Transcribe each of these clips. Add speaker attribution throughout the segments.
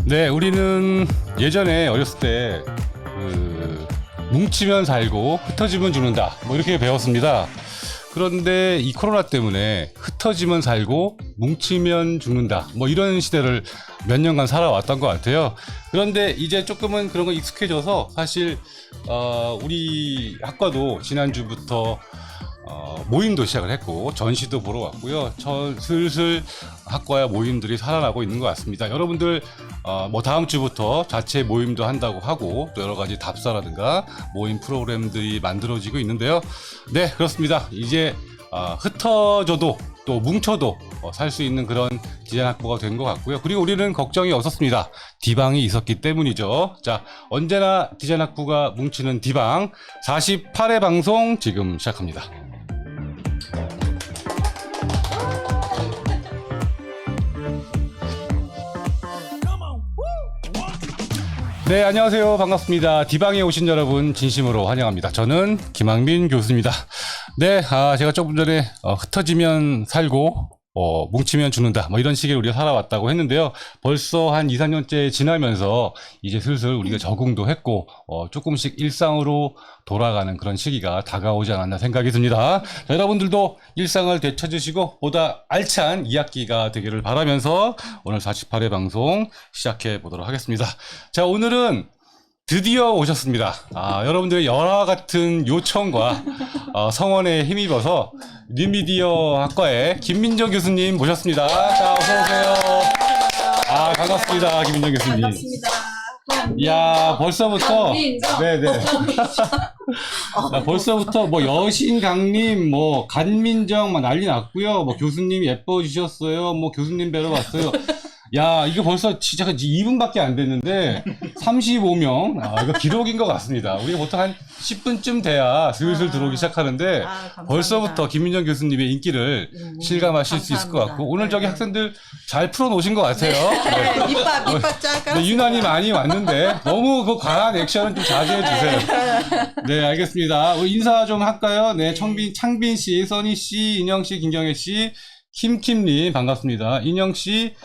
Speaker 1: 네, 우리는 예전에 어렸을 때 뭉치면 살고 흩어지면 죽는다 뭐 이렇게 배웠습니다. 그런데 이 코로나 때문에 흩어지면 살고 뭉치면 죽는다 뭐 이런 시대를 몇 년간 살아왔던 것 같아요. 그런데 이제 조금은 그런 거 익숙해져서 사실 우리 학과도 지난주부터 모임도 시작을 했고 전시도 보러 왔고요. 슬슬 학과의 모임들이 살아나고 있는 것 같습니다. 여러분들 뭐 다음 주부터 자체 모임도 한다고 하고 또 여러 가지 답사라든가 모임 프로그램들이 만들어지고 있는데요. 네, 그렇습니다. 이제 흩어져도 또 뭉쳐도 살 수 있는 그런 디자인 학부가 된 것 같고요. 그리고 우리는 걱정이 없었습니다. D방이 있었기 때문이죠. 자, 언제나 디자인 학부가 뭉치는 D방 48회 방송 지금 시작합니다. 네, 안녕하세요. 반갑습니다. D방에 오신 여러분 진심으로 환영합니다. 저는 김학민 교수입니다. 네, 제가 조금 전에 흩어지면 살고 뭉치면 죽는다 뭐 이런 식의 우리가 살아왔다고 했는데요. 벌써 한 2, 3년째 지나면서 이제 슬슬 우리가 적응도 했고 조금씩 일상으로 돌아가는 그런 시기가 다가오지 않았나 생각이 듭니다. 자, 여러분들도 일상을 되찾으시고 보다 알찬 2학기가 되기를 바라면서 오늘 48회 방송 시작해 보도록 하겠습니다. 자, 오늘은 드디어 오셨습니다. 여러분들의 열화 같은 요청과 성원에 힘입어서 뉴미디어 학과의 김민정 교수님 모셨습니다. 자, 어서오세요. 반갑습니다. 김민정 교수님.
Speaker 2: 반갑습니다.
Speaker 1: 이야, 벌써부터. 네네. 벌써부터 뭐 여신 강림, 뭐 간민정 막 난리 났고요. 뭐 교수님 예뻐지셨어요. 뭐 교수님 뵈러 왔어요. 야, 이거 벌써 진짜 2분밖에 안 됐는데 35명. 이거 기록인 것 같습니다. 우리가 보통 한 10분쯤 돼야 슬슬 들어오기 시작하는데 벌써부터 김민정 교수님의 인기를 실감하실 수 있을 것 같고 오늘 저기 학생들 잘 풀어놓으신 것 같아요.
Speaker 2: 네, 밑밥 짜가.
Speaker 1: 네, 유난히 많이 왔는데 너무 그 과한 액션은 좀 자제해 주세요. 네, 알겠습니다. 인사 좀 할까요? 네, 창빈 씨, 써니 씨, 인영 씨, 김경혜 씨, 김킴님 반갑습니다. 인영 씨,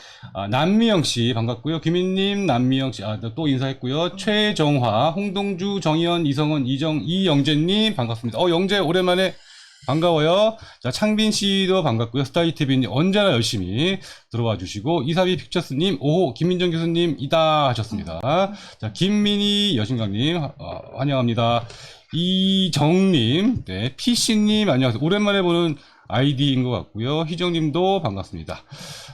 Speaker 1: 남미영 씨 반갑고요. 김인님, 남미영 씨, 또 인사했고요. 최정화, 홍동주, 정희연, 이성은, 이영재님 반갑습니다. 영재 오랜만에 반가워요. 자, 창빈 씨도 반갑고요. 스타이TV님 언제나 열심히 들어와 주시고, 이사비 픽처스님, 오호, 김민정 교수님이다 하셨습니다. 자, 김민희 여신강님, 환영합니다. 이정님, 네, PC님, 안녕하세요. 오랜만에 보는 아이디인 것 같고요. 희정님도 반갑습니다.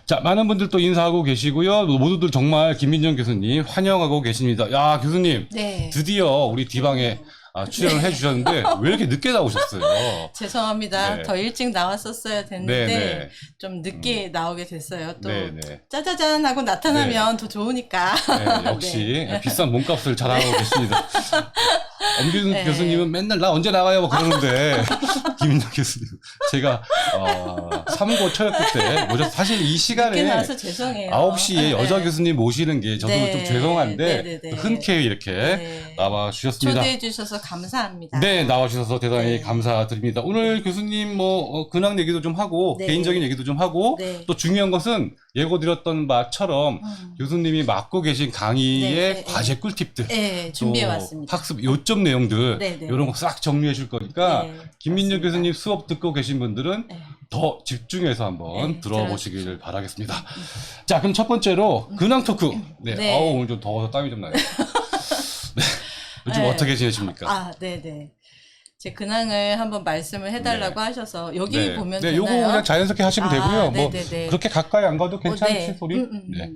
Speaker 1: 자, 많은 분들 또 인사하고 계시고요. 모두들 정말 김민정 교수님 환영하고 계십니다. 야, 교수님.
Speaker 2: 네.
Speaker 1: 드디어 우리 D방에 출연을 해주셨는데 왜 이렇게 늦게 나오셨어요?
Speaker 2: 죄송합니다.
Speaker 1: 네.
Speaker 2: 더 일찍 나왔었어야 됐는데
Speaker 1: 네네.
Speaker 2: 좀 늦게 나오게 됐어요. 또
Speaker 1: 네네.
Speaker 2: 짜자잔 하고 나타나면 더 좋으니까.
Speaker 1: 네, 역시
Speaker 2: 네.
Speaker 1: 비싼 몸값을 자랑하고 계십니다. 엄균
Speaker 2: 네.
Speaker 1: 교수님은 맨날 나 언제 나가요? 뭐 그러는데 김민정 교수님 제가 3고 초역기 때 모셔서 사실 이 시간에
Speaker 2: 늦게 나와서 죄송해요.
Speaker 1: 9시에 여자
Speaker 2: 네.
Speaker 1: 교수님 모시는 게 저도
Speaker 2: 네.
Speaker 1: 좀 죄송한데
Speaker 2: 네네네.
Speaker 1: 흔쾌히 이렇게
Speaker 2: 네.
Speaker 1: 나와 주셨습니다.
Speaker 2: 초대해 주셔서 감사합니다.
Speaker 1: 네, 나와주셔서 대단히
Speaker 2: 네.
Speaker 1: 감사드립니다. 오늘 교수님 근황 얘기도 좀 하고
Speaker 2: 네.
Speaker 1: 개인적인 얘기도 좀 하고
Speaker 2: 네.
Speaker 1: 또 중요한 것은 예고드렸던 바처럼 교수님이 맡고 계신 강의의
Speaker 2: 네, 네,
Speaker 1: 과제 꿀팁들
Speaker 2: 네, 준비해 왔습니다.
Speaker 1: 학습 요점 내용들
Speaker 2: 네, 네.
Speaker 1: 이런 거 싹 정리해 줄 거니까
Speaker 2: 네,
Speaker 1: 김민정
Speaker 2: 맞습니다.
Speaker 1: 교수님 수업 듣고 계신 분들은
Speaker 2: 네.
Speaker 1: 더 집중해서 한번
Speaker 2: 네,
Speaker 1: 들어보시길 바라겠습니다. 자, 그럼 첫 번째로 근황 토크. 네,
Speaker 2: 네.
Speaker 1: 오늘 좀 더워서 땀이 좀 나요. 네. 요즘
Speaker 2: 네.
Speaker 1: 어떻게 지내십니까?
Speaker 2: 네네. 제 근황을 한번 말씀을 해달라고 하셔서 여기 보면
Speaker 1: 네,
Speaker 2: 되나요?
Speaker 1: 요거 그냥 자연스럽게 하시면 되고요. 뭐
Speaker 2: 네네네.
Speaker 1: 그렇게 가까이 안 가도 괜찮으신
Speaker 2: 네.
Speaker 1: 소리. 네.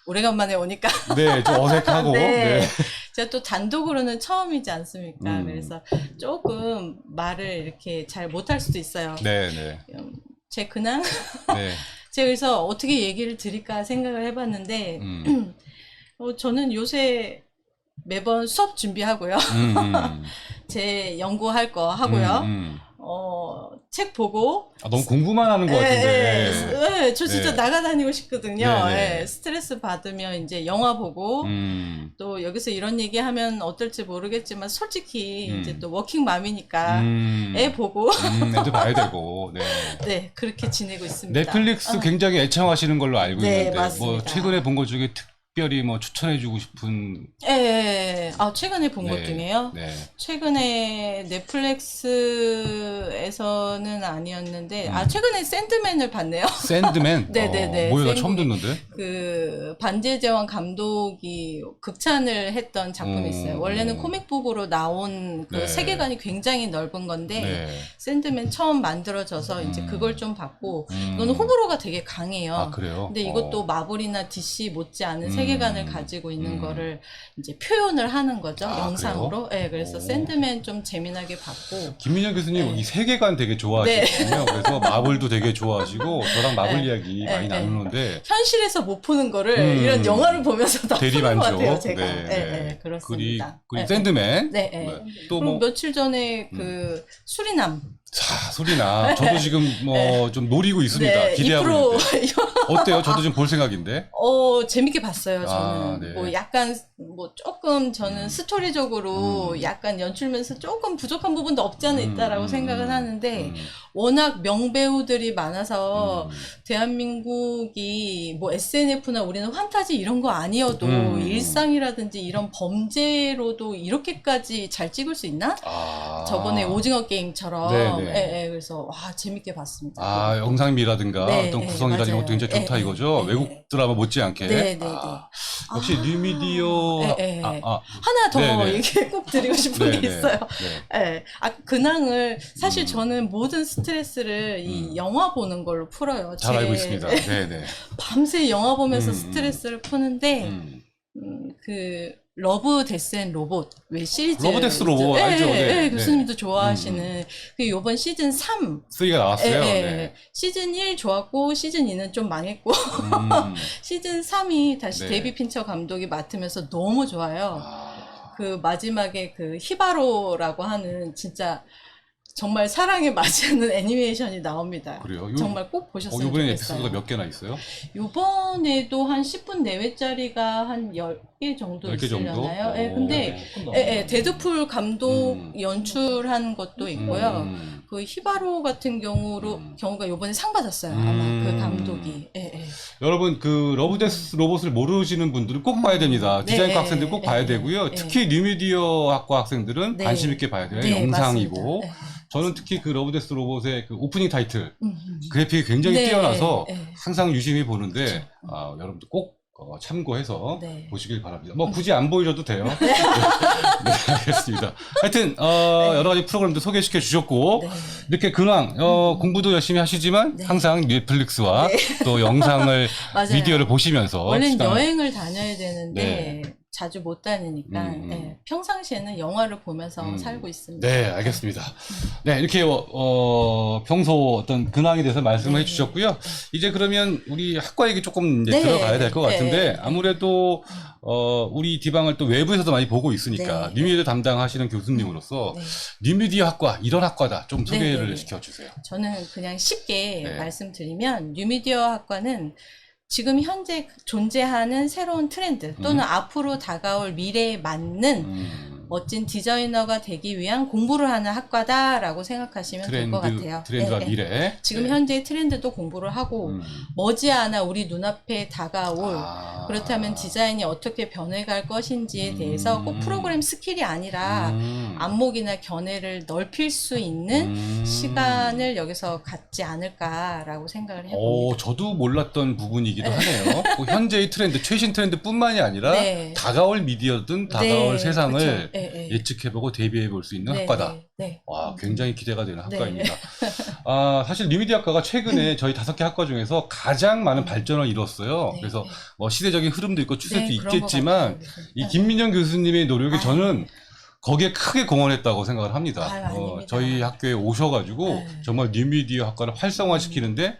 Speaker 2: 오래간만에 오니까.
Speaker 1: 네, 좀 어색하고.
Speaker 2: 네.
Speaker 1: 네.
Speaker 2: 제가 또 단독으로는 처음이지 않습니까?
Speaker 1: 음.
Speaker 2: 그래서 조금 말을 이렇게 잘 못할 수도 있어요.
Speaker 1: 네, 네.
Speaker 2: 제 근황?
Speaker 1: 네.
Speaker 2: 제가 그래서 어떻게 얘기를 드릴까 생각을 해봤는데, 저는 요새 매번 수업 준비하고요. 제 연구할 거 하고요. 책 보고
Speaker 1: 너무 공부만 하는 것 같은데.
Speaker 2: 네, 저 진짜
Speaker 1: 네.
Speaker 2: 나가다니고 싶거든요.
Speaker 1: 네, 네.
Speaker 2: 스트레스 받으면 이제 영화 보고 또 여기서 이런 얘기하면 어떨지 모르겠지만 솔직히 이제 또 워킹맘이니까 애 보고
Speaker 1: 애도 봐야 되고. 네.
Speaker 2: 네, 그렇게 지내고 있습니다.
Speaker 1: 넷플릭스 굉장히 애청하시는 걸로 알고
Speaker 2: 네,
Speaker 1: 있는데
Speaker 2: 맞습니다.
Speaker 1: 뭐 최근에 본 것 중에 특별히 뭐 추천해주고 싶은.
Speaker 2: 최근에 본 것
Speaker 1: 네,
Speaker 2: 중에요.
Speaker 1: 네.
Speaker 2: 최근에 넷플릭스에서는 아니었는데, 최근에 샌드맨을 봤네요.
Speaker 1: 샌드맨.
Speaker 2: 네네네.
Speaker 1: 뭐야, 나
Speaker 2: 샌드맨.
Speaker 1: 처음 듣는데.
Speaker 2: 그 반지의 제왕 감독이 극찬을 했던 작품이 있어요. 원래는 코믹북으로 나온 그
Speaker 1: 네.
Speaker 2: 세계관이 굉장히 넓은 건데
Speaker 1: 네.
Speaker 2: 샌드맨 처음 만들어져서 이제 그걸 좀 봤고
Speaker 1: 음.
Speaker 2: 이거는 호불호가 되게 강해요.
Speaker 1: 아, 그래요?
Speaker 2: 근데 이것도 마블이나 DC 못지않은 세계관을 가지고 있는 거를 이제 표현을 하는 거죠. 영상으로. 네, 그래서 샌드맨 좀 재미나게 봤고.
Speaker 1: 김민영 교수님
Speaker 2: 네.
Speaker 1: 이 세계관 되게 좋아하시거든요. 그래서 마블도 되게 좋아하시고 저랑 마블 이야기 많이 나누는데
Speaker 2: 현실에서 못 푸는 거를 이런 영화를 보면서 다 푸는 것
Speaker 1: 대리만족.
Speaker 2: 같아요, 제가.
Speaker 1: 네.
Speaker 2: 그렇습니다.
Speaker 1: 그리고 샌드맨.
Speaker 2: 네.
Speaker 1: 또
Speaker 2: 그리고
Speaker 1: 뭐
Speaker 2: 며칠 전에 그 수리남.
Speaker 1: 소리나. 저도 지금 뭐 좀 노리고 있습니다.
Speaker 2: 네,
Speaker 1: 기대하고 있는데. 어때요? 저도 지금 볼 생각인데.
Speaker 2: 재밌게 봤어요, 저는.
Speaker 1: 네.
Speaker 2: 뭐 약간, 뭐 조금 저는 스토리적으로 약간 연출면서 조금 부족한 부분도 없지 않아 있다라고 생각은 하는데, 워낙 명배우들이 많아서 대한민국이 뭐 SNF나 우리는 환타지 이런 거 아니어도 일상이라든지 이런 범죄로도 이렇게까지 잘 찍을 수 있나? 저번에 오징어 게임처럼.
Speaker 1: 네네.
Speaker 2: 그래서 와, 재밌게 봤습니다.
Speaker 1: 영상미라든가
Speaker 2: 네,
Speaker 1: 어떤 구성이라든가
Speaker 2: 맞아요.
Speaker 1: 것도 굉장히 좋다 이거죠.
Speaker 2: 네,
Speaker 1: 외국 드라마 못지않게.
Speaker 2: 네.
Speaker 1: 역시 뉴미디어.
Speaker 2: 하나 더
Speaker 1: 네네.
Speaker 2: 얘기 꼭 드리고 싶은 게 있어요.
Speaker 1: 네.
Speaker 2: 근황을 사실 저는 모든 스트레스를 이 영화 보는 걸로 풀어요.
Speaker 1: 잘 알고 있습니다. 네네.
Speaker 2: 밤새 영화 보면서 스트레스를 푸는데 그 러브 데스 앤 로봇 왜 시리즈
Speaker 1: 러브 데스 로봇 알죠? 네.
Speaker 2: 교수님도 좋아하시는 그 요번 시즌 3
Speaker 1: 3가 나왔어요. 네.
Speaker 2: 시즌 1 좋았고 시즌 2는 좀 망했고 시즌 3이 다시
Speaker 1: 네.
Speaker 2: 데이비 핀처 감독이 맡으면서 너무 좋아요. 그 마지막에 그 히바로라고 하는 진짜 정말 사랑에 맞이하는 애니메이션이 나옵니다.
Speaker 1: 그래요?
Speaker 2: 정말 꼭 보셨으면
Speaker 1: 이번에
Speaker 2: 좋겠어요.
Speaker 1: 에피소드가 몇 개나 있어요?
Speaker 2: 요번에도 한 10분 내외짜리가 한 10개 정도
Speaker 1: 10개 정도?
Speaker 2: 있으려나요? 근데 데드풀 감독 연출한 것도 있고요. 그 히바로 같은 경우가 요번에 상 받았어요. 아마 그 감독이.
Speaker 1: 여러분 그 러브데스 로봇을 모르시는 분들은 꼭 봐야 됩니다. 디자인과 학생들 꼭 봐야 되고요. 특히 뉴미디어 학과 학생들은 관심 있게 봐야 돼요. 영상이고. 저는 특히 그 러브데스 로봇의 그 오프닝 타이틀 그래픽이 굉장히 뛰어나서 항상 유심히 보는데 여러분들 꼭 참고해서 보시길 바랍니다. 뭐 굳이 안 보여줘도 돼요. 네, 알겠습니다. 하여튼 여러 가지 프로그램도 소개시켜 주셨고 이렇게 근황 공부도 열심히 하시지만 항상 넷플릭스와 또 영상을 미디어를 보시면서
Speaker 2: 원래는 여행을 다녀야 되는데 자주 못 다니니까 평상시에는 영화를 보면서 살고 있습니다.
Speaker 1: 네, 알겠습니다. 네, 이렇게 평소 어떤 근황에 대해서 말씀을 해주셨고요. 이제 그러면 우리 학과 얘기 조금 이제 들어가야 될 것 같은데 아무래도 우리 디방을 또 외부에서도 많이 보고 있으니까 뉴미디어 담당하시는 교수님으로서 뉴미디어 학과 이런 학과다 좀 소개를 시켜주세요.
Speaker 2: 저는 그냥 쉽게 말씀드리면 뉴미디어 학과는 지금 현재 존재하는 새로운 트렌드 또는 앞으로 다가올 미래에 맞는 멋진 디자이너가 되기 위한 공부를 하는 학과다라고 생각하시면 될 것 같아요.
Speaker 1: 트렌드와 미래.
Speaker 2: 지금 현재의 트렌드도 공부를 하고 머지않아 우리 눈앞에 다가올 그렇다면 디자인이 어떻게 변해갈 것인지에 대해서 꼭 프로그램 스킬이 아니라 안목이나 견해를 넓힐 수 있는 시간을 여기서 갖지 않을까라고 생각을 해봅니다.
Speaker 1: 저도 몰랐던 부분이기도 하네요. 현재의 트렌드, 최신 트렌드뿐만이 아니라 다가올 미디어든 다가올 세상을 예측해보고 대비해볼 수 있는 학과다. 와, 굉장히 기대가 되는 학과입니다. 사실 뉴미디어 학과가 최근에 저희 5개 학과 중에서 가장 많은 발전을 이뤘어요. 그래서 뭐 시대적인 흐름도 있고 추세도 있겠지만 이 김민영 교수님의 노력이 저는 거기에 크게 공헌했다고 생각을 합니다. 저희 학교에 오셔가지고 정말 뉴미디어 학과를 활성화시키는데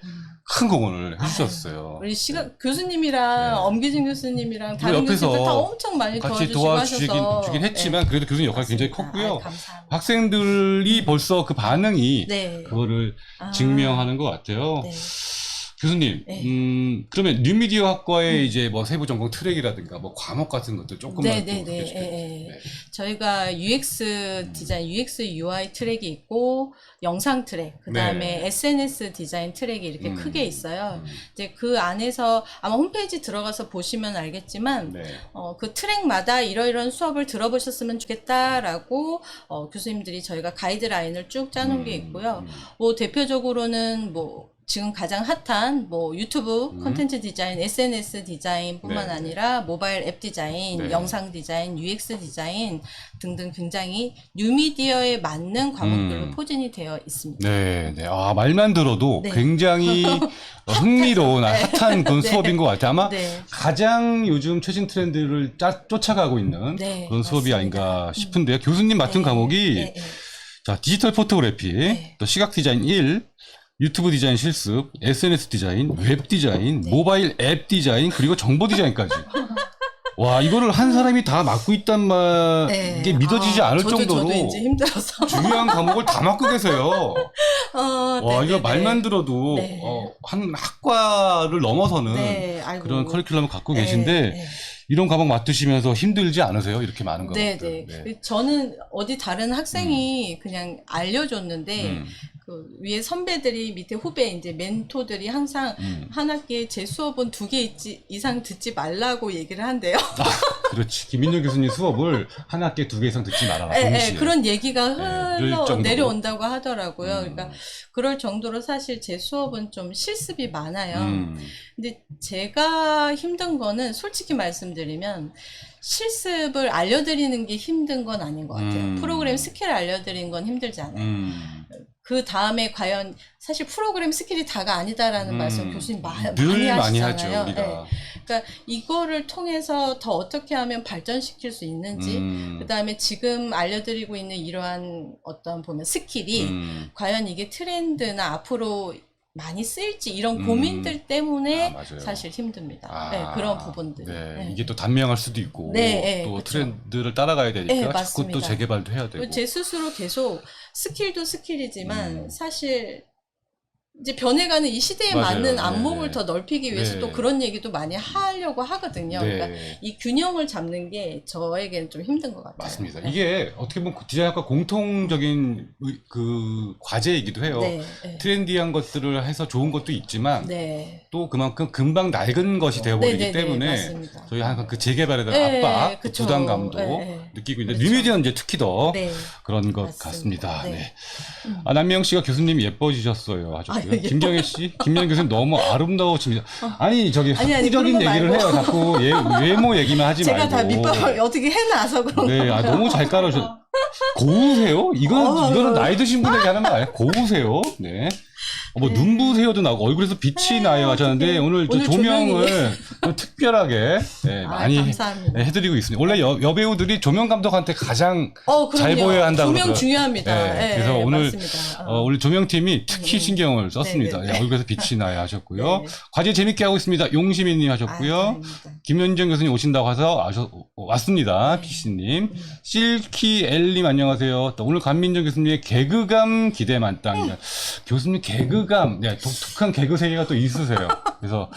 Speaker 1: 큰 공헌을 해주셨어요.
Speaker 2: 우리 교수님이랑
Speaker 1: 네.
Speaker 2: 엄기진 교수님이랑 다른
Speaker 1: 옆에서
Speaker 2: 교수님들 다 엄청 많이
Speaker 1: 같이
Speaker 2: 도와주시고 하셔서
Speaker 1: 도와주긴 했지만 그래도 교수님 역할이 굉장히 컸고요.
Speaker 2: 감사합니다.
Speaker 1: 학생들이 벌써 그 반응이
Speaker 2: 네.
Speaker 1: 그거를 증명하는 것 같아요.
Speaker 2: 네.
Speaker 1: 교수님,
Speaker 2: 네.
Speaker 1: 그러면 뉴미디어 학과의 이제 뭐 세부 전공 트랙이라든가 뭐 과목 같은 것들 조금만 또
Speaker 2: 네.
Speaker 1: 소개해 주세요.
Speaker 2: 네. 저희가 UX 디자인, UX UI 트랙이 있고 영상 트랙, 그 다음에
Speaker 1: 네.
Speaker 2: SNS 디자인 트랙이 이렇게
Speaker 1: 음.
Speaker 2: 크게 있어요. 이제 그 안에서 아마 홈페이지 들어가서 보시면 알겠지만
Speaker 1: 네.
Speaker 2: 그 트랙마다 이러이러한 수업을 들어보셨으면 좋겠다라고 교수님들이 저희가 가이드라인을 쭉 짜놓은 게 있고요. 뭐 대표적으로는 뭐 지금 가장 핫한 뭐 유튜브 콘텐츠 디자인, SNS 디자인뿐만
Speaker 1: 네.
Speaker 2: 아니라 모바일 앱 디자인,
Speaker 1: 네.
Speaker 2: 영상 디자인, UX 디자인 등등 굉장히 뉴미디어에 맞는 과목들로 포진이 되어 있습니다.
Speaker 1: 네, 네. 아, 말만 들어도
Speaker 2: 네.
Speaker 1: 굉장히 흥미로운 핫한 그런
Speaker 2: 네.
Speaker 1: 수업인 것 같아요. 아마
Speaker 2: 네.
Speaker 1: 가장 요즘 최신 트렌드를 쫓아가고 있는
Speaker 2: 네,
Speaker 1: 그런 수업이
Speaker 2: 맞습니다.
Speaker 1: 아닌가 싶은데요. 교수님 맡은
Speaker 2: 네.
Speaker 1: 과목이
Speaker 2: 네, 네.
Speaker 1: 자, 디지털 포토그래피,
Speaker 2: 네.
Speaker 1: 또 시각 디자인 1, 유튜브 디자인 실습, SNS 디자인, 웹 디자인,
Speaker 2: 네.
Speaker 1: 모바일 앱 디자인, 그리고 정보 디자인까지. 와, 이거를 한 사람이 다 맡고 있단 말,
Speaker 2: 네.
Speaker 1: 이게 믿어지지 않을
Speaker 2: 저도
Speaker 1: 정도로
Speaker 2: 이제 힘들어서.
Speaker 1: 중요한 과목을 다 맡고 계세요. 와,
Speaker 2: 네,
Speaker 1: 이거
Speaker 2: 네,
Speaker 1: 말만
Speaker 2: 네.
Speaker 1: 들어도,
Speaker 2: 네.
Speaker 1: 한 학과를 넘어서는
Speaker 2: 네, 아이고.
Speaker 1: 그런 커리큘럼을 갖고
Speaker 2: 네,
Speaker 1: 계신데,
Speaker 2: 네.
Speaker 1: 이런 과목 맡으시면서 힘들지 않으세요? 이렇게 많은 과목들.
Speaker 2: 네. 저는 어디 다른 학생이 그냥 알려줬는데, 그 위에 선배들이 밑에 후배 이제 멘토들이 항상 한 학기에 제 수업은 2개 이상 듣지 말라고 얘기를 한대요.
Speaker 1: 그렇지. 김민정 교수님 수업을 한 학기에 2개 이상 듣지 말아라.
Speaker 2: 네,
Speaker 1: 동시에.
Speaker 2: 그런 얘기가
Speaker 1: 늘 정도로.
Speaker 2: 내려온다고 하더라고요. 그러니까 그럴 정도로 사실 제 수업은 좀 실습이 많아요. 근데 제가 힘든 거는 솔직히 말씀드리면 실습을 알려드리는 게 힘든 건 아닌 것 같아요. 프로그램 스킬 알려드리는 건 힘들지 않아요. 그 다음에 과연 사실 프로그램 스킬이 다가 아니다라는 말씀 교수님
Speaker 1: 늘 많이
Speaker 2: 하시잖아요.
Speaker 1: 하죠, 우리가.
Speaker 2: 네. 그러니까 이거를 통해서 더 어떻게 하면 발전시킬 수 있는지, 그 다음에 지금 알려드리고 있는 이러한 어떤 보면 스킬이 과연 이게 트렌드나 앞으로 많이 쓰일지 이런 고민들 때문에
Speaker 1: 맞아요.
Speaker 2: 사실 힘듭니다. 네, 그런 부분들이.
Speaker 1: 네.
Speaker 2: 네.
Speaker 1: 이게 또 단명할 수도 있고
Speaker 2: 네,
Speaker 1: 또
Speaker 2: 그쵸.
Speaker 1: 트렌드를 따라가야 되니까
Speaker 2: 네,
Speaker 1: 자꾸
Speaker 2: 맞습니다.
Speaker 1: 또 재개발도 해야 되고.
Speaker 2: 제 스스로 계속 스킬도 스킬이지만 사실 이제 변해가는 이 시대에
Speaker 1: 맞아요.
Speaker 2: 맞는
Speaker 1: 네,
Speaker 2: 안목을
Speaker 1: 네.
Speaker 2: 더 넓히기 위해서
Speaker 1: 네.
Speaker 2: 또 그런 얘기도 많이 하려고 하거든요.
Speaker 1: 네.
Speaker 2: 그러니까 이 균형을 잡는 게 저에게는 좀 힘든 것 같아요.
Speaker 1: 맞습니다.
Speaker 2: 네.
Speaker 1: 이게 어떻게 보면 디자인학과 공통적인 그 과제이기도 해요.
Speaker 2: 네, 네.
Speaker 1: 트렌디한 것들을 해서 좋은 것도 있지만
Speaker 2: 네.
Speaker 1: 또 그만큼 금방 낡은 것이 되어버리기
Speaker 2: 네, 네, 네,
Speaker 1: 때문에
Speaker 2: 맞습니다.
Speaker 1: 저희 항상 그 재개발에 대한
Speaker 2: 네,
Speaker 1: 압박,
Speaker 2: 그쵸.
Speaker 1: 부담감도
Speaker 2: 네, 네.
Speaker 1: 느끼고 있는데
Speaker 2: 그렇죠.
Speaker 1: 뉴미디어는 이제 특히 더
Speaker 2: 네.
Speaker 1: 그런 것
Speaker 2: 맞습니다.
Speaker 1: 같습니다.
Speaker 2: 네.
Speaker 1: 네. 남명 씨가 교수님이 예뻐지셨어요 하셨고요.
Speaker 2: 아유,
Speaker 1: 김경혜 씨, 김명 교수님 너무 아름다우십니다. 아니 저기
Speaker 2: 아니,
Speaker 1: 학구적인
Speaker 2: 그런 거
Speaker 1: 얘기를
Speaker 2: 말고.
Speaker 1: 해요. 자꾸 외모 얘기만 하지
Speaker 2: 제가
Speaker 1: 말고.
Speaker 2: 다 밑밥을 어떻게 해놔서 그런
Speaker 1: 네,
Speaker 2: 거예요.
Speaker 1: 너무 잘 깔아주셨. 고우세요? 이거는 나이 드신 분에게 하는 거 아니에요? 고우세요? 네. 뭐 눈부세요도 나고 얼굴에서 빛이 나요 하셨는데 오늘 저
Speaker 2: 오늘
Speaker 1: 조명을 좀 특별하게 네, 많이
Speaker 2: 감사합니다.
Speaker 1: 해드리고 있습니다. 원래 여배우들이 조명 감독한테 가장 잘
Speaker 2: 그럼요.
Speaker 1: 보여야 한다고
Speaker 2: 조명
Speaker 1: 그러더라고요.
Speaker 2: 중요합니다.
Speaker 1: 네,
Speaker 2: 네,
Speaker 1: 그래서
Speaker 2: 네,
Speaker 1: 오늘
Speaker 2: 맞습니다.
Speaker 1: 오늘 조명팀이 특히 신경을 썼습니다.
Speaker 2: 네, 네, 네.
Speaker 1: 얼굴에서 빛이 나요 하셨고요.
Speaker 2: 네.
Speaker 1: 과제 재밌게 하고 있습니다. 용시민님 하셨고요.
Speaker 2: 다행입니다.
Speaker 1: 김현정 교수님 오신다고 해서 왔습니다.
Speaker 2: 네.
Speaker 1: PC님. 실키 엘님 안녕하세요. 또 오늘 감민정 교수님의 개그감 기대 만땅입니다. 교수님 개그감, 네, 독특한 개그 세계가 또 있으세요. 그래서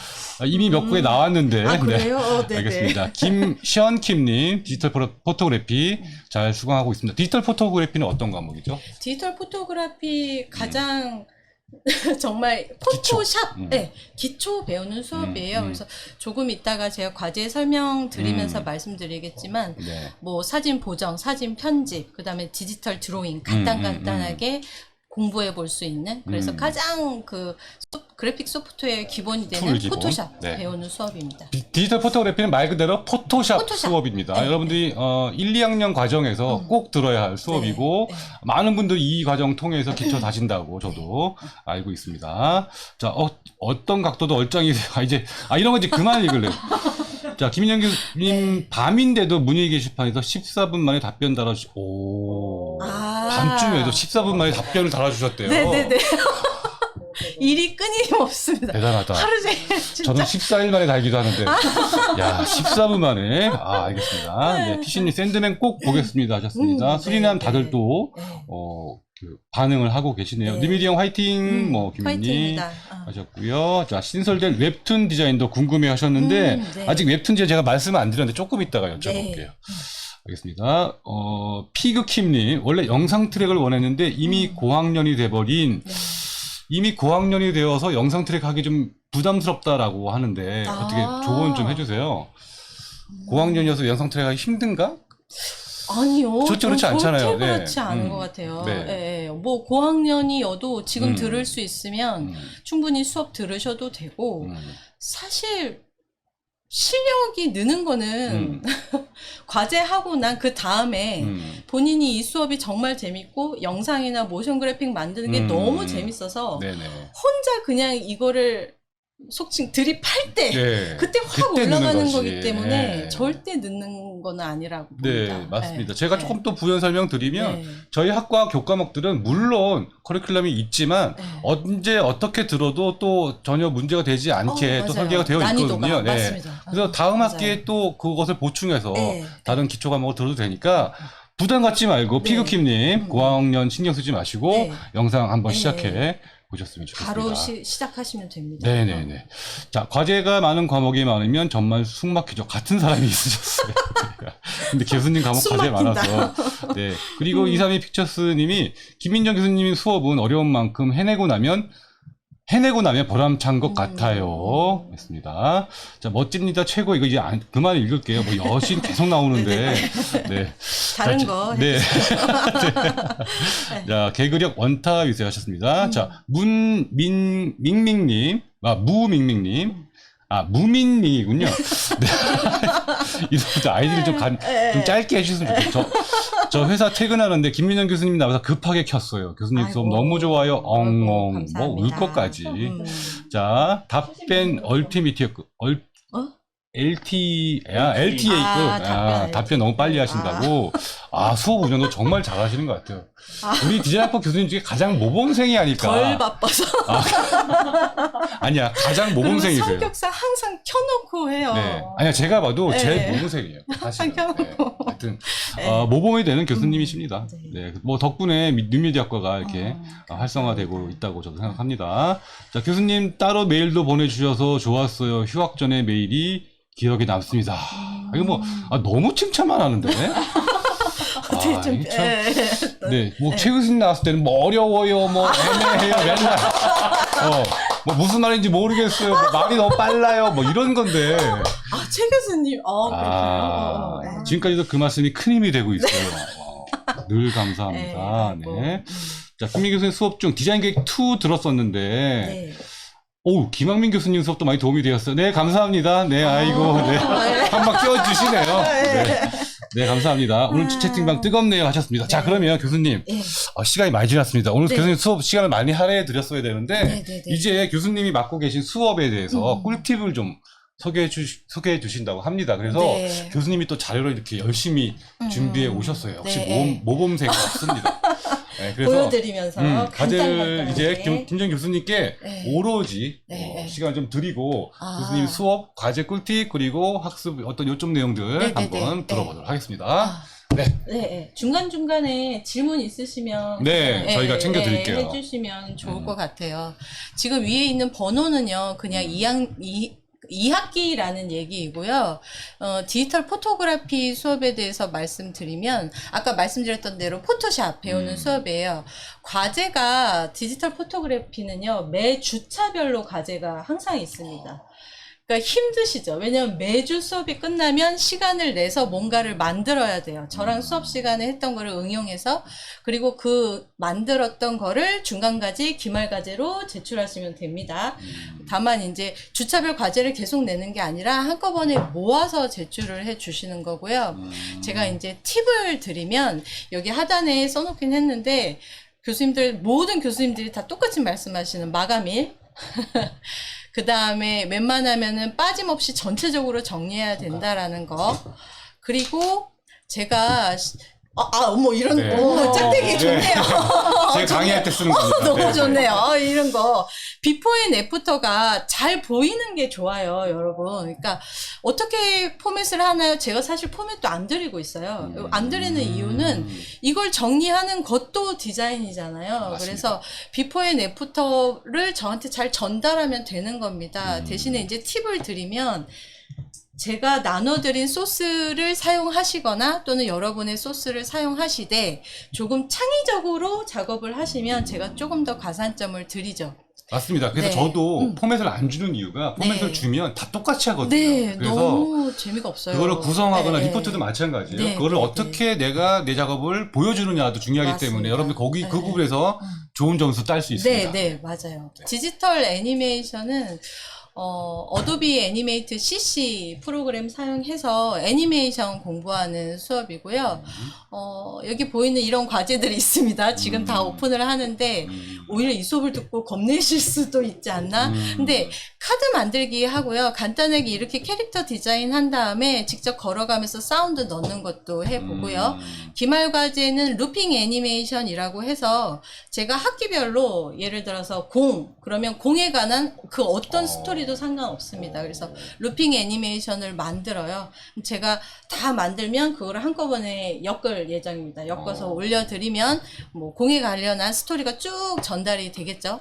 Speaker 1: 이미 몇 구에 나왔는데.
Speaker 2: 그래요?
Speaker 1: 네,
Speaker 2: 네네.
Speaker 1: 알겠습니다. 김시현킴님 디지털 포토그래피 잘 수강하고 있습니다. 디지털 포토그래피는 어떤 과목이죠?
Speaker 2: 디지털 포토그래피 가장 정말 포토샵 기초 배우는 수업이에요. 그래서 조금 이따가 제가 과제 설명 드리면서 말씀드리겠지만
Speaker 1: 네.
Speaker 2: 뭐 사진 보정, 사진 편집, 그다음에 디지털 드로잉 간단하게 공부해 볼 수 있는 그래서 가장 그 그래픽 소프트웨어의 기본이 되는
Speaker 1: 툴 기본.
Speaker 2: 포토샵
Speaker 1: 네.
Speaker 2: 배우는 수업입니다.
Speaker 1: 디지털 포토그래피는 말 그대로 포토샵. 수업입니다.
Speaker 2: 네.
Speaker 1: 여러분들이 1, 2학년 과정에서 꼭 들어야 할 수업이고
Speaker 2: 네.
Speaker 1: 많은 분들이 이 과정 통해서 기초 다진다고 저도 알고 있습니다. 자, 어떤 각도도 얼짱이세요. 이런 거 이제 그만 읽을래요. 자, 김인영 교수님 밤인데도 문의 게시판에서 14분 만에 답변 밤중에도 14분 만에 답변을 달아주셨대요.
Speaker 2: 네네네. 일이 끊임없습니다.
Speaker 1: 대단하다.
Speaker 2: 하루 종일 진짜.
Speaker 1: 저는 14일 만에 달기도 하는데, 야, 14분 만에. 아, 알겠습니다. 네, 피시님 샌드맨 꼭 보겠습니다 하셨습니다. 수리남 다들 또, 그 반응을 하고 계시네요.
Speaker 2: 네.
Speaker 1: 리미디 형 화이팅, 뭐, 김민님
Speaker 2: 화이팅입니다.
Speaker 1: 하셨고요. 자, 신설된 웹툰 디자인도 궁금해 하셨는데,
Speaker 2: 네.
Speaker 1: 아직 웹툰 디자인 제가 말씀을 안 드렸는데 조금 이따가 여쭤볼게요.
Speaker 2: 네.
Speaker 1: 알겠습니다. 피그킴님, 원래 영상 트랙을 원했는데 이미 고학년이 돼버린,
Speaker 2: 네.
Speaker 1: 이미 고학년이 되어서 영상 트랙 하기 좀 부담스럽다라고 하는데, 어떻게 조언 좀 해주세요. 고학년이어서 영상 트랙 하기 힘든가?
Speaker 2: 아니요.
Speaker 1: 절대 그렇지 않잖아요.
Speaker 2: 절대
Speaker 1: 네.
Speaker 2: 그렇지 않은 것 같아요.
Speaker 1: 네.
Speaker 2: 예, 예. 뭐 고학년이어도 지금 들을 수 있으면
Speaker 1: 음,
Speaker 2: 충분히 수업 들으셔도 되고
Speaker 1: 음,
Speaker 2: 사실 실력이 느는 거는 과제하고 난 그 다음에 본인이 이 수업이 정말 재밌고 영상이나 모션 그래픽 만드는 게 너무 재밌어서
Speaker 1: 네네.
Speaker 2: 혼자 그냥 이거를 속칭 드립할 때
Speaker 1: 네.
Speaker 2: 그때 확
Speaker 1: 그때
Speaker 2: 올라가는
Speaker 1: 느는
Speaker 2: 거기
Speaker 1: 거지.
Speaker 2: 때문에
Speaker 1: 네.
Speaker 2: 절대 늦는 건 아니라고
Speaker 1: 네,
Speaker 2: 봅니다.
Speaker 1: 맞습니다.
Speaker 2: 네.
Speaker 1: 제가
Speaker 2: 네.
Speaker 1: 조금 또 부연 설명드리면,
Speaker 2: 네.
Speaker 1: 저희 학과 교과목들은 물론 커리큘럼이 있지만,
Speaker 2: 네.
Speaker 1: 언제 어떻게 들어도 또 전혀 문제가 되지 않게 또
Speaker 2: 맞아요.
Speaker 1: 설계가 되어
Speaker 2: 난이도가
Speaker 1: 있거든요. 네.
Speaker 2: 맞습니다.
Speaker 1: 그래서 다음
Speaker 2: 맞아요.
Speaker 1: 학기에 또 그것을 보충해서
Speaker 2: 네.
Speaker 1: 다른 기초 과목을 들어도 되니까, 부담 갖지 말고,
Speaker 2: 네.
Speaker 1: 피그킴님, 고학년 신경 쓰지 마시고,
Speaker 2: 네.
Speaker 1: 영상 한번
Speaker 2: 네.
Speaker 1: 시작해 보셨으면 좋겠습니다.
Speaker 2: 바로 시작하시면 됩니다.
Speaker 1: 네네네. 자, 과제가 많은 과목이 많으면 정말 숨 막히죠. 같은 사람이 있으셨어요. 근데 교수님 과목
Speaker 2: 숨
Speaker 1: 과제
Speaker 2: 막힌다.
Speaker 1: 많아서. 네. 그리고 232 픽처스님이 김민정 교수님이 수업은 어려운 만큼 해내고 나면 보람찬 것 같아요. 했습니다. 자, 멋집니다. 최고. 이거 이제 그만 읽을게요. 뭐 여신 계속 나오는데. 네.
Speaker 2: 다른
Speaker 1: 자,
Speaker 2: 거
Speaker 1: 네. 자, 개그력 원타 위세 하셨습니다. 자, 무민밍님. 무민님이군요. 네. 이제부터 아이디를 좀 짧게 해주셨으면 좋겠어요. 저 회사 퇴근하는데 김민정 교수님 나와서 급하게 켰어요. 교수님 수업
Speaker 2: 아이고.
Speaker 1: 너무 좋아요. 엉엉. 뭐
Speaker 2: 감사합니다.
Speaker 1: 울 것까지. 자, 답변 얼티미티였고, LTA급.
Speaker 2: 답변
Speaker 1: 답변 너무 빨리 하신다고. 수업 운영도 정말 잘하시는 것 같아요. 우리 디자인학과 교수님 중에 가장 모범생이 아닐까.
Speaker 2: 덜 바빠서.
Speaker 1: 아니야, 가장
Speaker 2: 그리고
Speaker 1: 모범생이세요.
Speaker 2: 성격상 항상 켜놓고 해요.
Speaker 1: 네. 아니야, 제가 봐도
Speaker 2: 네.
Speaker 1: 제일 모범생이에요. 사실은.
Speaker 2: 켜놓고.
Speaker 1: 네. 하여튼,
Speaker 2: 네.
Speaker 1: 모범이 되는 교수님이십니다.
Speaker 2: 네.
Speaker 1: 네. 뭐, 덕분에 뉴미디어학과가 이렇게 활성화되고 있다고 저도 생각합니다. 자, 교수님 따로 메일도 보내주셔서 좋았어요. 휴학 전에 메일이 기억에 남습니다. 이거 뭐, 너무 칭찬만 하는데.
Speaker 2: 어떻게 좀,
Speaker 1: 이게 참, 네, 뭐, 최 교수님 나왔을 때는 뭐, 어려워요, 뭐, 애매해요, 맨날. 뭐, 무슨 말인지 모르겠어요. 뭐 말이 너무 빨라요, 뭐, 이런 건데.
Speaker 2: 최 교수님, 그렇군요. 네.
Speaker 1: 지금까지도 그 말씀이 큰 힘이 되고 있어요. 늘 감사합니다.
Speaker 2: 네.
Speaker 1: 네. 자, 김민 교수님 수업 중 디자인 계획 2 들었었는데,
Speaker 2: 네.
Speaker 1: 김학민 교수님 수업도 많이 도움이 되었어요. 네, 감사합니다. 네, 아이고, 네. 한번 끼워주시네요. 네. 네, 감사합니다. 오늘 채팅방 뜨겁네요 하셨습니다. 자, 그러면 교수님, 시간이 많이 지났습니다. 오늘
Speaker 2: 네.
Speaker 1: 교수님 수업 시간을 많이 할애해 드렸어야 되는데,
Speaker 2: 네.
Speaker 1: 이제 교수님이 맡고 계신 수업에 대해서 꿀팁을 좀 소개해 주신다고 합니다. 그래서
Speaker 2: 네.
Speaker 1: 교수님이 또 자료를 이렇게 열심히 준비해 오셨어요. 역시
Speaker 2: 네.
Speaker 1: 모범생 같습니다. 네, 그래서
Speaker 2: 보여드리면서
Speaker 1: 다들
Speaker 2: 간단하게.
Speaker 1: 이제 김정 교수님께
Speaker 2: 네.
Speaker 1: 오로지
Speaker 2: 네.
Speaker 1: 시간을 좀 드리고 교수님 수업, 과제 꿀팁 그리고 학습 어떤 요점 내용들
Speaker 2: 네,
Speaker 1: 한번
Speaker 2: 네.
Speaker 1: 들어보도록 하겠습니다. 네.
Speaker 2: 네. 중간중간에 질문 있으시면
Speaker 1: 네, 저희가 챙겨드릴게요.
Speaker 2: 해주시면 좋을 것 같아요. 지금 위에 있는 번호는요, 그냥 2학기라는 얘기이고요. 디지털 포토그래피 수업에 대해서 말씀드리면 아까 말씀드렸던 대로 포토샵 배우는 수업이에요. 과제가 디지털 포토그래피는요. 매 주차별로 과제가 항상 있습니다. 그러니까 힘드시죠. 왜냐하면 매주 수업이 끝나면 시간을 내서 뭔가를 만들어야 돼요. 저랑 수업 시간에 했던 거를 응용해서 그리고 그 만들었던 거를 중간과제, 기말과제로 제출하시면 됩니다. 다만 이제 주차별 과제를 계속 내는 게 아니라 한꺼번에 모아서 제출을 해 주시는 거고요. 제가 이제 팁을 드리면 여기 하단에 써놓긴 했는데 모든 교수님들이 다 똑같이 말씀하시는 마감일 그 다음에 웬만하면은 빠짐없이 전체적으로 정리해야 된다라는 거. 그리고 제가 뭐 이런,
Speaker 1: 네.
Speaker 2: 짝대기 좋네요.
Speaker 1: 제 강의할 때 쓰는 겁니다.
Speaker 2: 너무
Speaker 1: 네.
Speaker 2: 좋네요. 이런 거. 비포 앤 애프터가 잘 보이는 게 좋아요, 여러분. 그러니까, 어떻게 포맷을 하나요? 제가 사실 포맷도 안 드리고 있어요. 안 드리는 이유는 이걸 정리하는 것도 디자인이잖아요.
Speaker 1: 맞습니다.
Speaker 2: 그래서 비포 앤 애프터를 저한테 잘 전달하면 되는 겁니다. 대신에 이제 팁을 드리면, 제가 나눠드린 소스를 사용하시거나 또는 여러분의 소스를 사용하시되 조금 창의적으로 작업을 하시면 제가 조금 더 가산점을 드리죠.
Speaker 1: 맞습니다. 그래서
Speaker 2: 네.
Speaker 1: 저도 포맷을 안 주는 이유가 포맷을
Speaker 2: 네.
Speaker 1: 주면 다 똑같이 하거든요.
Speaker 2: 네,
Speaker 1: 그래서
Speaker 2: 너무 재미가 없어요.
Speaker 1: 그거를 구성하거나
Speaker 2: 네,
Speaker 1: 리포트도 마찬가지예요.
Speaker 2: 네,
Speaker 1: 그거를
Speaker 2: 네,
Speaker 1: 어떻게 내가 내 작업을 보여주느냐도 중요하기
Speaker 2: 맞습니다.
Speaker 1: 때문에 여러분들 거기 그
Speaker 2: 네.
Speaker 1: 부분에서 좋은 점수 딸 수 있습니다.
Speaker 2: 네, 맞아요. 디지털 애니메이션은 어도비 애니메이트 CC 프로그램 사용해서 애니메이션 공부하는 수업이고요. 여기 보이는 이런 과제들이 있습니다. 지금 다 오픈을 하는데 오히려 이 수업을 듣고 겁내실 수도 있지 않나? 근데 카드 만들기 하고요. 간단하게 이렇게 캐릭터 디자인 한 다음에 직접 걸어가면서 사운드 넣는 것도 해보고요. 기말 과제는 루핑 애니메이션이라고 해서 제가 학기별로 예를 들어서 그러면 공에 관한 그 어떤 스토리도 상관없습니다. 그래서 루핑 애니메이션을 만들어요. 제가 다 만들면 그걸 한꺼번에 엮을 예정입니다. 엮어서 올려드리면 뭐 공에 관련한 스토리가 쭉 전달이 되겠죠.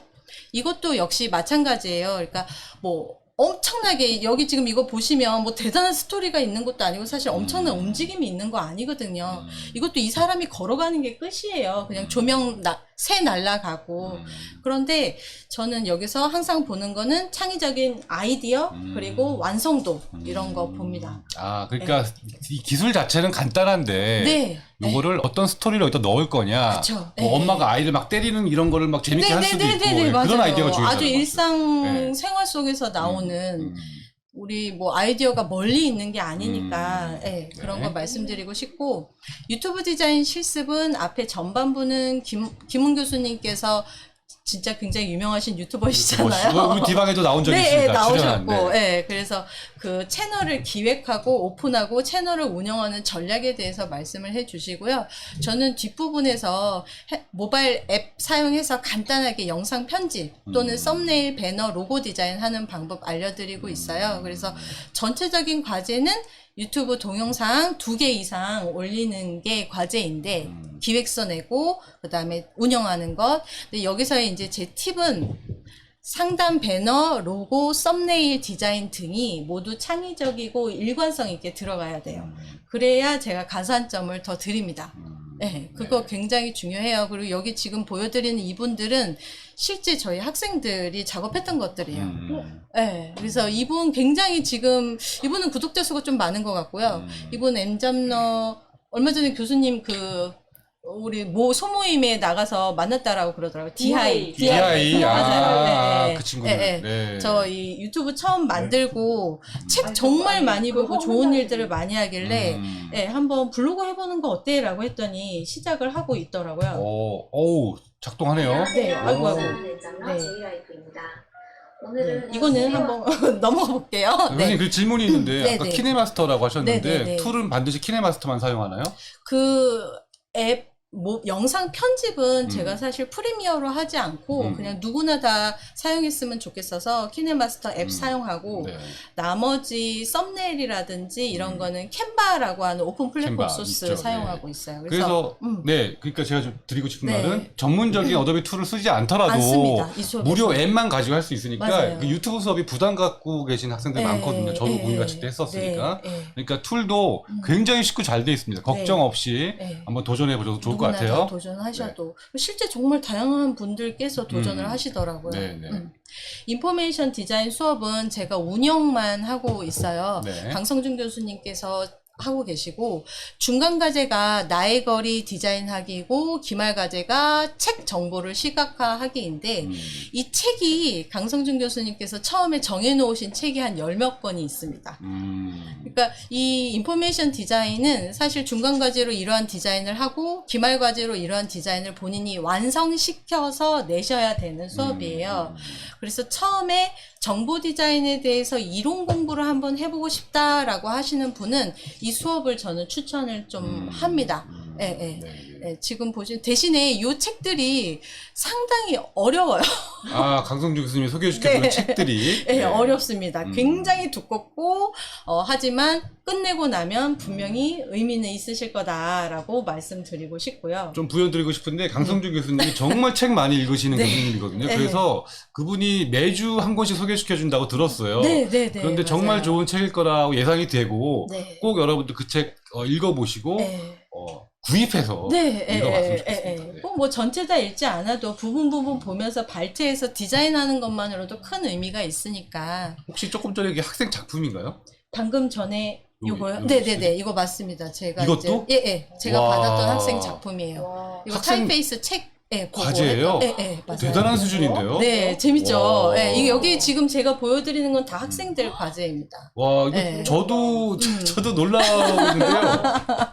Speaker 2: 이것도 역시 마찬가지예요. 그러니까 뭐 엄청나게 여기 지금 이거 보시면 뭐 대단한 스토리가 있는 것도 아니고 사실 엄청난 움직임이 있는 거 아니거든요. 이것도 이 사람이 걸어가는 게 끝이에요. 그냥 조명 새 날아가고. 그런데 저는 여기서 항상 보는 거는 창의적인 아이디어 그리고 완성도 이런 거 봅니다.
Speaker 1: 아, 그러니까 이 기술 자체는 간단한데
Speaker 2: 네.
Speaker 1: 요거를 어떤 스토리를 어디다 넣을 거냐.
Speaker 2: 그쵸.
Speaker 1: 뭐
Speaker 2: 네.
Speaker 1: 엄마가 아이를 막 때리는 이런 거를 막 재밌게 할 수도 있고 예,
Speaker 2: 맞아요.
Speaker 1: 그런 아이디어가 중요하죠.
Speaker 2: 아주 일상
Speaker 1: 네.
Speaker 2: 생활 속에서 나오는 우리 뭐 아이디어가 멀리 있는 게 아니니까 예, 그런 거 말씀드리고 싶고 유튜브 디자인 실습은 앞에 전반부는 김은 교수님께서 진짜 굉장히 유명하신 유튜버시잖아요.
Speaker 1: 우리 디방에도 나온 적이
Speaker 2: 네,
Speaker 1: 있습니다.
Speaker 2: 나오셨고,
Speaker 1: 출연한,
Speaker 2: 예, 그래서 그 채널을 기획하고 오픈하고 채널을 운영하는 전략에 대해서 말씀을 해주시고요. 저는 뒷부분에서 모바일 앱 사용해서 간단하게 영상 편집 또는 썸네일, 배너, 로고 디자인하는 방법 알려드리고 있어요. 그래서 전체적인 과제는 유튜브 동영상 2개 이상 올리는 게 과제인데 기획서 내고 그다음에 운영하는 것. 근데 여기서의 이제 제 팁은 상단 배너, 로고, 썸네일 디자인 등이 모두 창의적이고 일관성 있게 들어가야 돼요. 그래야 제가 가산점을 더 드립니다. 네, 그거 굉장히 중요해요. 그리고 여기 지금 보여드리는 이분들은 실제 저희 학생들이 작업했던 것들이에요. 네, 그래서 이분 굉장히 지금, 이분은 구독자 수가 좀 많은 것 같고요. 이분 엠잡러, 얼마 전에 교수님 우리 소모임에 나가서 만났다라고 그러더라고요. 디하이.
Speaker 1: DI.
Speaker 2: 맞아요. 네.
Speaker 1: 그 친구는.
Speaker 2: 네.
Speaker 1: 네.
Speaker 2: 저 이 유튜브 처음 만들고 책 정말 많이 보고 좋은 일들을 많이 하길래 네, 한번 블로그 해보는 거 어때? 라고 했더니 시작을 하고 있더라고요.
Speaker 1: 어우, 작동하네요.
Speaker 2: 네, 아이고. 네.
Speaker 3: 오늘은
Speaker 2: 이거는 한번 넘어가 볼게요.
Speaker 1: 선생님 그 질문이 있는데
Speaker 2: 네,
Speaker 1: 아까
Speaker 2: 네.
Speaker 1: 키네마스터라고 하셨는데
Speaker 2: 네, 네, 네.
Speaker 1: 툴은 반드시 키네마스터만 사용하나요?
Speaker 2: 그 앱, 영상 편집은 제가 사실 프리미어로 하지 않고 그냥 누구나 다 사용했으면 좋겠어서 키네마스터 앱 사용하고
Speaker 1: 네.
Speaker 2: 나머지 썸네일이라든지 이런 거는 캔바라고 하는 오픈 플랫폼
Speaker 1: 캔바
Speaker 2: 소스
Speaker 1: 있죠.
Speaker 2: 사용하고 있어요.
Speaker 1: 그래서 네, 그러니까 제가 좀 드리고 싶은
Speaker 2: 네.
Speaker 1: 말은 전문적인 어도비 툴을 쓰지 않더라도
Speaker 2: 않습니다. 이 수업에서.
Speaker 1: 무료 앱만 가지고 할 수 있으니까
Speaker 2: 맞아요.
Speaker 1: 그 유튜브 수업이 부담 갖고 계신 학생들 많거든요. 저도 공유같이 때 했었으니까. 그러니까 툴도 굉장히 쉽고 잘 돼 있습니다. 걱정 없이 한번 도전해 보셔도 좋을 것
Speaker 2: 누구나
Speaker 1: 같아요.
Speaker 2: 다 도전하셔도 실제 정말 다양한 분들께서 도전을 하시더라고요.
Speaker 1: 네, 네.
Speaker 2: 인포메이션 디자인 수업은 제가 운영만 하고 있어요.
Speaker 1: 네.
Speaker 2: 강성준 교수님께서 하고 계시고 중간 과제가 나의 거리 디자인하기고 기말 과제가 책 정보를 시각화하기인데 이 책이 강성준 교수님께서 처음에 정해놓으신 책이 한 10몇 권이 있습니다. 그러니까 이 인포메이션 디자인은 사실 중간 과제로 이러한 디자인을 하고 기말 과제로 이러한 디자인을 본인이 완성시켜서 내셔야 되는 수업이에요. 그래서 처음에 정보 디자인에 대해서 이론 공부를 한번 해보고 싶다라고 하시는 분은 이 수업을 저는 추천을 좀 합니다. 예, 예.
Speaker 1: 네.
Speaker 2: 예, 지금 보시면 대신에 이 책들이 상당히 어려워요.
Speaker 1: 아, 강성주 교수님이 소개해주셨던
Speaker 2: 네.
Speaker 1: 책들이.
Speaker 2: 예, 어렵습니다.
Speaker 1: 음.
Speaker 2: 굉장히 두껍고 하지만 끝내고 나면 분명히 의미는 있으실 거다라고 말씀드리고 싶고요.
Speaker 1: 좀 부연드리고 싶은데 강성주 교수님이 정말 책 많이 읽으시는
Speaker 2: 네.
Speaker 1: 교수님이거든요.
Speaker 2: 네.
Speaker 1: 그래서 그분이 매주 한 권씩 소개시켜준다고 들었어요.
Speaker 2: 네, 네, 네.
Speaker 1: 그런데 정말
Speaker 2: 맞아요.
Speaker 1: 좋은 책일 거라고 예상이 되고
Speaker 2: 네.
Speaker 1: 꼭 여러분들 그 책 읽어보시고
Speaker 2: 네.
Speaker 1: 구입해서
Speaker 2: 네,
Speaker 1: 읽어봤으면 좋겠습니다. 네.
Speaker 2: 꼭 뭐 전체 다 읽지 않아도 부분 보면서 발췌해서 디자인하는 것만으로도 큰 의미가 있으니까.
Speaker 1: 혹시 조금 전에 이게 학생 작품인가요?
Speaker 2: 방금 전에 요거요?
Speaker 1: 요거
Speaker 2: 네네네, 이거 맞습니다. 제가
Speaker 1: 이것도?
Speaker 2: 이제, 예, 제가
Speaker 1: 와.
Speaker 2: 받았던 학생 작품이에요. 이거
Speaker 1: 학생
Speaker 2: 타이페이스 책, 예, 그거
Speaker 1: 과제예요?
Speaker 2: 맞아요.
Speaker 1: 대단한 수준인데요?
Speaker 2: 네, 재밌죠.
Speaker 1: 와.
Speaker 2: 예, 이게 여기 지금 제가 보여드리는 건 다 학생들 과제입니다.
Speaker 1: 와, 이거
Speaker 2: 네.
Speaker 1: 저도 놀라운데요.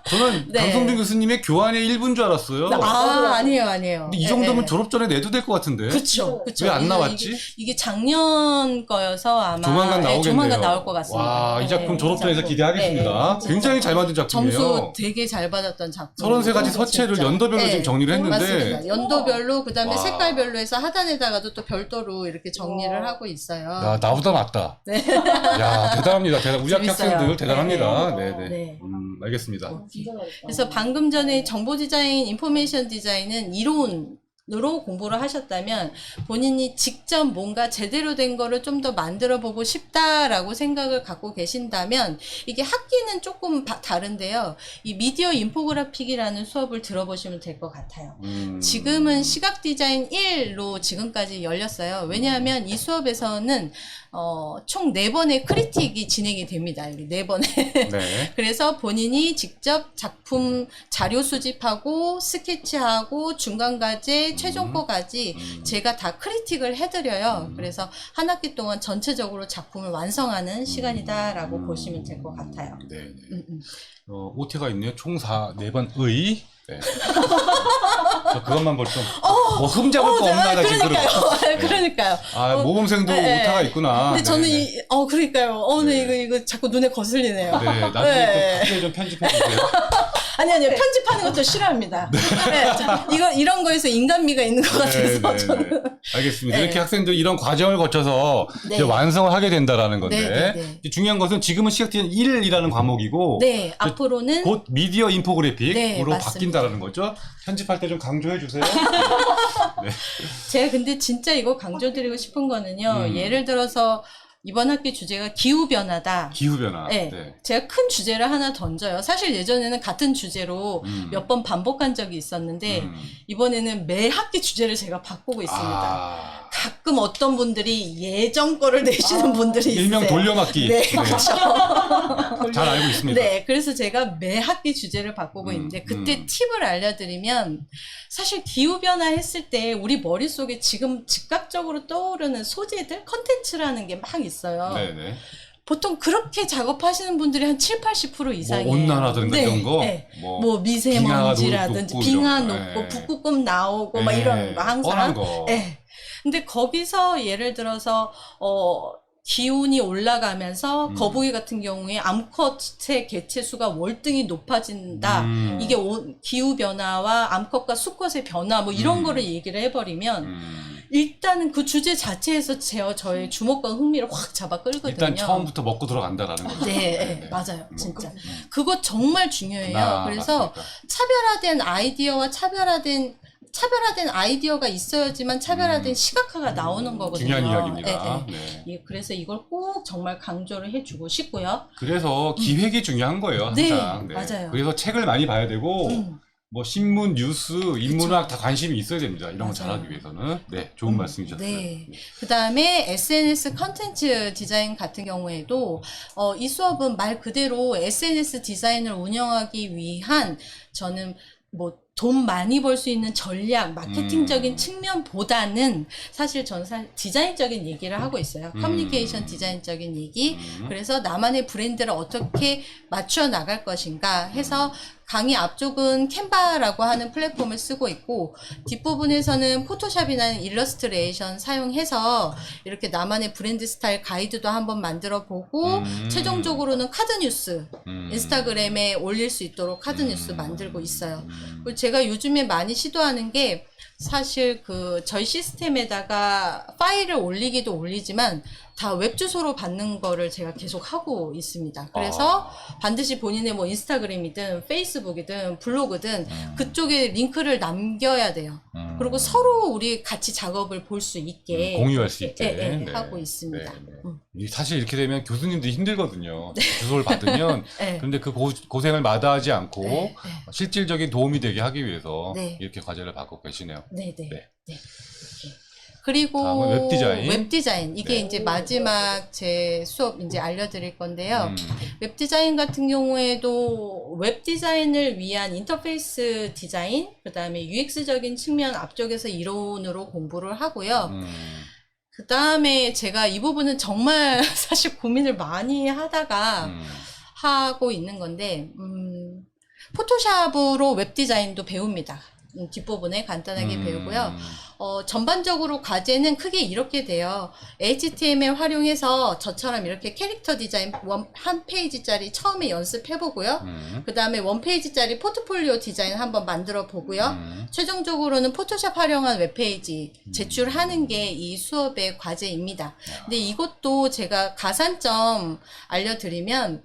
Speaker 1: 저는
Speaker 2: 네.
Speaker 1: 강성준 교수님의 교환의 일부인 줄 알았어요.
Speaker 2: 아니에요.
Speaker 1: 근데 이 정도면 졸업 전에 내도 될 것 같은데.
Speaker 2: 그쵸.
Speaker 1: 왜 안 나왔지?
Speaker 2: 이게 작년 거여서 아마
Speaker 1: 조만간 나오겠네요.
Speaker 2: 조만간 나올 것 같습니다.
Speaker 1: 와, 이 작품
Speaker 2: 네,
Speaker 1: 졸업전에서
Speaker 2: 네.
Speaker 1: 기대하겠습니다.
Speaker 2: 네,
Speaker 1: 굉장히 잘 만든 작품이에요.
Speaker 2: 점수 되게 잘 받았던 작품.
Speaker 1: 33가지 서체를 연도별로 지금 정리를 했는데.
Speaker 2: 맞습니다. 연도별로, 그 다음에
Speaker 1: 와.
Speaker 2: 색깔별로 해서 하단에다가도 또 별도로 이렇게 정리를 하고 있어요.
Speaker 1: 야, 나보다 낫다.
Speaker 2: 네.
Speaker 1: 야, 대단합니다. 우리 학교
Speaker 2: 재밌어요.
Speaker 1: 학생들 대단합니다.
Speaker 2: 네.
Speaker 1: 네네.
Speaker 2: 네.
Speaker 1: 알겠습니다.
Speaker 2: 그래서 방금 전에 정보 디자인, 인포메이션 디자인은 이론으로 공부를 하셨다면 본인이 직접 뭔가 제대로 된 거를 좀 더 만들어 보고 싶다라고 생각을 갖고 계신다면 이게 학기는 조금 다른데요. 이 미디어 인포그래픽이라는 수업을 들어보시면 될 것 같아요. 지금은 시각 디자인 1로 지금까지 열렸어요. 왜냐하면 이 수업에서는 총 4번의 크리틱이 진행이 됩니다. 여기 4번에.
Speaker 1: 네.
Speaker 2: 그래서 본인이 직접 작품 자료 수집하고 스케치하고 중간과제, 최종거까지 제가 다 크리틱을 해드려요. 그래서 한 학기 동안 전체적으로 작품을 완성하는 시간이다라고 보시면 될 것 같아요.
Speaker 1: 네. 오태가 있네요. 총 4번 의. 네. 저 그것만 볼 좀. 뭐 흠잡을 거 없나, 나 지금.
Speaker 2: 그러니까요.
Speaker 1: 아, 모범생도
Speaker 2: 네.
Speaker 1: 오타가 있구나.
Speaker 2: 근데 저는
Speaker 1: 네.
Speaker 2: 그러니까요. 네, 이거 자꾸 눈에 거슬리네요.
Speaker 1: 네, 나중에
Speaker 2: 네.
Speaker 1: 또 크게 좀 편집해주세요.
Speaker 2: 아니요. 편집하는 것도 싫어합니다. 네, 이런 거에서 인간미가 있는 것 같아서 저는.
Speaker 1: 알겠습니다.
Speaker 2: 네.
Speaker 1: 이렇게 학생들이 이런 과정을 거쳐서
Speaker 2: 네.
Speaker 1: 이제 완성을 하게 된다라는 건데
Speaker 2: 네.
Speaker 1: 이제 중요한 것은 지금은 시각 디자인 1이라는 과목이고
Speaker 2: 네, 앞으로는
Speaker 1: 곧 미디어 인포그래픽으로
Speaker 2: 네, 맞습니다.
Speaker 1: 바뀐다라는 거죠. 편집할 때 좀 강조해 주세요.
Speaker 2: 제가 근데 진짜 이거 강조드리고 싶은 거는요. 예를 들어서 이번 학기 주제가 기후변화다.
Speaker 1: 기후변화.
Speaker 2: 네. 제가 큰 주제를 하나 던져요. 사실 예전에는 같은 주제로 몇 번 반복한 적이 있었는데 이번에는 매 학기 주제를 제가 바꾸고 있습니다. 가끔 어떤 분들이 예전 거를 내시는 분들이 있어요.
Speaker 1: 일명 돌려막기.
Speaker 2: 네, 그렇죠.
Speaker 1: 잘 알고 있습니다.
Speaker 2: 네, 그래서 제가 매 학기 주제를 바꾸고 있는데 그때 팁을 알려드리면 사실 기후변화 했을 때 우리 머릿속에 지금 즉각적으로 떠오르는 소재들, 컨텐츠라는 게 막 있어요.
Speaker 1: 네네.
Speaker 2: 보통 그렇게 작업하시는 분들이 한 7, 80% 이상이에요.
Speaker 1: 뭐 온난화든가 이런 거.
Speaker 2: 네. 뭐 미세먼지라든지 빙하 높고 북극곰 나오고 막 이런 거 항상.
Speaker 1: 뻔한 거.
Speaker 2: 네. 근데 거기서 예를 들어서 기온이 올라가면서 거북이 같은 경우에 암컷의 개체 수가 월등히 높아진다. 이게 기후변화와 암컷과 수컷의 변화 뭐 이런 거를 얘기를 해버리면 일단은 그 주제 자체에서 저의 주목과 흥미를 확 잡아 끌거든요.
Speaker 1: 일단 처음부터 먹고 들어간다라는 거죠.
Speaker 2: 네, 맞아요. 진짜. 그거 정말 중요해요. 그래서 맞습니까? 차별화된 아이디어와 차별화된 아이디어가 있어야지만 차별화된 시각화가 나오는 거거든요.
Speaker 1: 중요한 이야기입니다.
Speaker 2: 네. 그래서 이걸 꼭 정말 강조를 해주고 싶고요.
Speaker 1: 그래서 기획이 중요한 거예요. 항상.
Speaker 2: 네, 맞아요.
Speaker 1: 그래서 책을 많이 봐야 되고 뭐 신문, 뉴스, 인문학 다 관심이 있어야 됩니다. 이런 거 잘하기 위해서는. 네, 좋은 말씀이셨어요.
Speaker 2: 네. 그 다음에 SNS 컨텐츠 디자인 같은 경우에도 이 수업은 말 그대로 SNS 디자인을 운영하기 위한 저는 뭐 돈 많이 벌 수 있는 전략, 마케팅적인 측면보다는 사실 저는 디자인적인 얘기를 하고 있어요. 커뮤니케이션 디자인적인 얘기. 그래서 나만의 브랜드를 어떻게 맞춰 나갈 것인가 해서 강의 앞쪽은 캔바라고 하는 플랫폼을 쓰고 있고 뒷부분에서는 포토샵이나 일러스트레이션 사용해서 이렇게 나만의 브랜드 스타일 가이드도 한번 만들어 보고 최종적으로는 카드 뉴스 인스타그램에 올릴 수 있도록 카드 뉴스 만들고 있어요. 그리고 제가 요즘에 많이 시도하는 게 사실 저희 시스템에다가 파일을 올리기도 올리지만 다 웹 주소로 받는 거를 제가 계속 하고 있습니다. 그래서 반드시 본인의 뭐 인스타그램이든 페이스북이든 블로그든 그쪽에 링크를 남겨야 돼요. 그리고 서로 우리 같이 작업을 볼 수 있게
Speaker 1: 공유할 수 있게
Speaker 2: 네. 하고 있습니다.
Speaker 1: 사실 이렇게 되면 교수님도 힘들거든요. 주소를 받으면
Speaker 2: 네.
Speaker 1: 그런데 그 고생을 마다하지 않고
Speaker 2: 네.
Speaker 1: 실질적인 도움이 되게 하기 위해서
Speaker 2: 네.
Speaker 1: 이렇게 과제를 받고 계시네요.
Speaker 2: 네네.
Speaker 1: 네.
Speaker 2: 네. 그리고
Speaker 1: 다음은 웹디자인.
Speaker 2: 웹디자인 이게
Speaker 1: 네.
Speaker 2: 이제 마지막 제 수업 이제 알려드릴 건데요. 웹디자인 같은 경우에도 웹디자인을 위한 인터페이스 디자인, 그 다음에 UX적인 측면 앞쪽에서 이론으로 공부를 하고요. 그 다음에 제가 이 부분은 정말 사실 고민을 많이 하다가 하고 있는 건데, 포토샵으로 웹디자인도 배웁니다. 뒷부분에 간단하게 배우고요. 전반적으로 과제는 크게 이렇게 돼요. HTML 활용해서 저처럼 이렇게 캐릭터 디자인 한 페이지짜리 처음에 연습해보고요. 그 다음에 원 페이지짜리 포트폴리오 디자인 한번 만들어 보고요. 최종적으로는 포토샵 활용한 웹페이지 제출하는 게 이 수업의 과제입니다. 근데 이것도 제가 가산점 알려드리면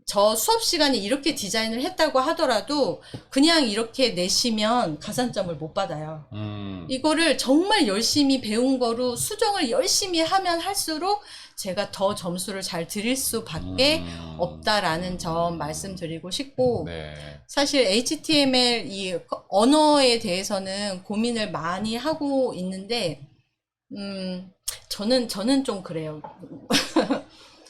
Speaker 2: 저 수업 시간에 이렇게 디자인을 했다고 하더라도 그냥 이렇게 내시면 가산점을 못 받아요. 이거를 정말 열심히 배운 거로 수정을 열심히 하면 할수록 제가 더 점수를 잘 드릴 수밖에 없다라는 점 말씀드리고 싶고
Speaker 1: 네.
Speaker 2: 사실 HTML 이 언어에 대해서는 고민을 많이 하고 있는데 저는 좀 그래요.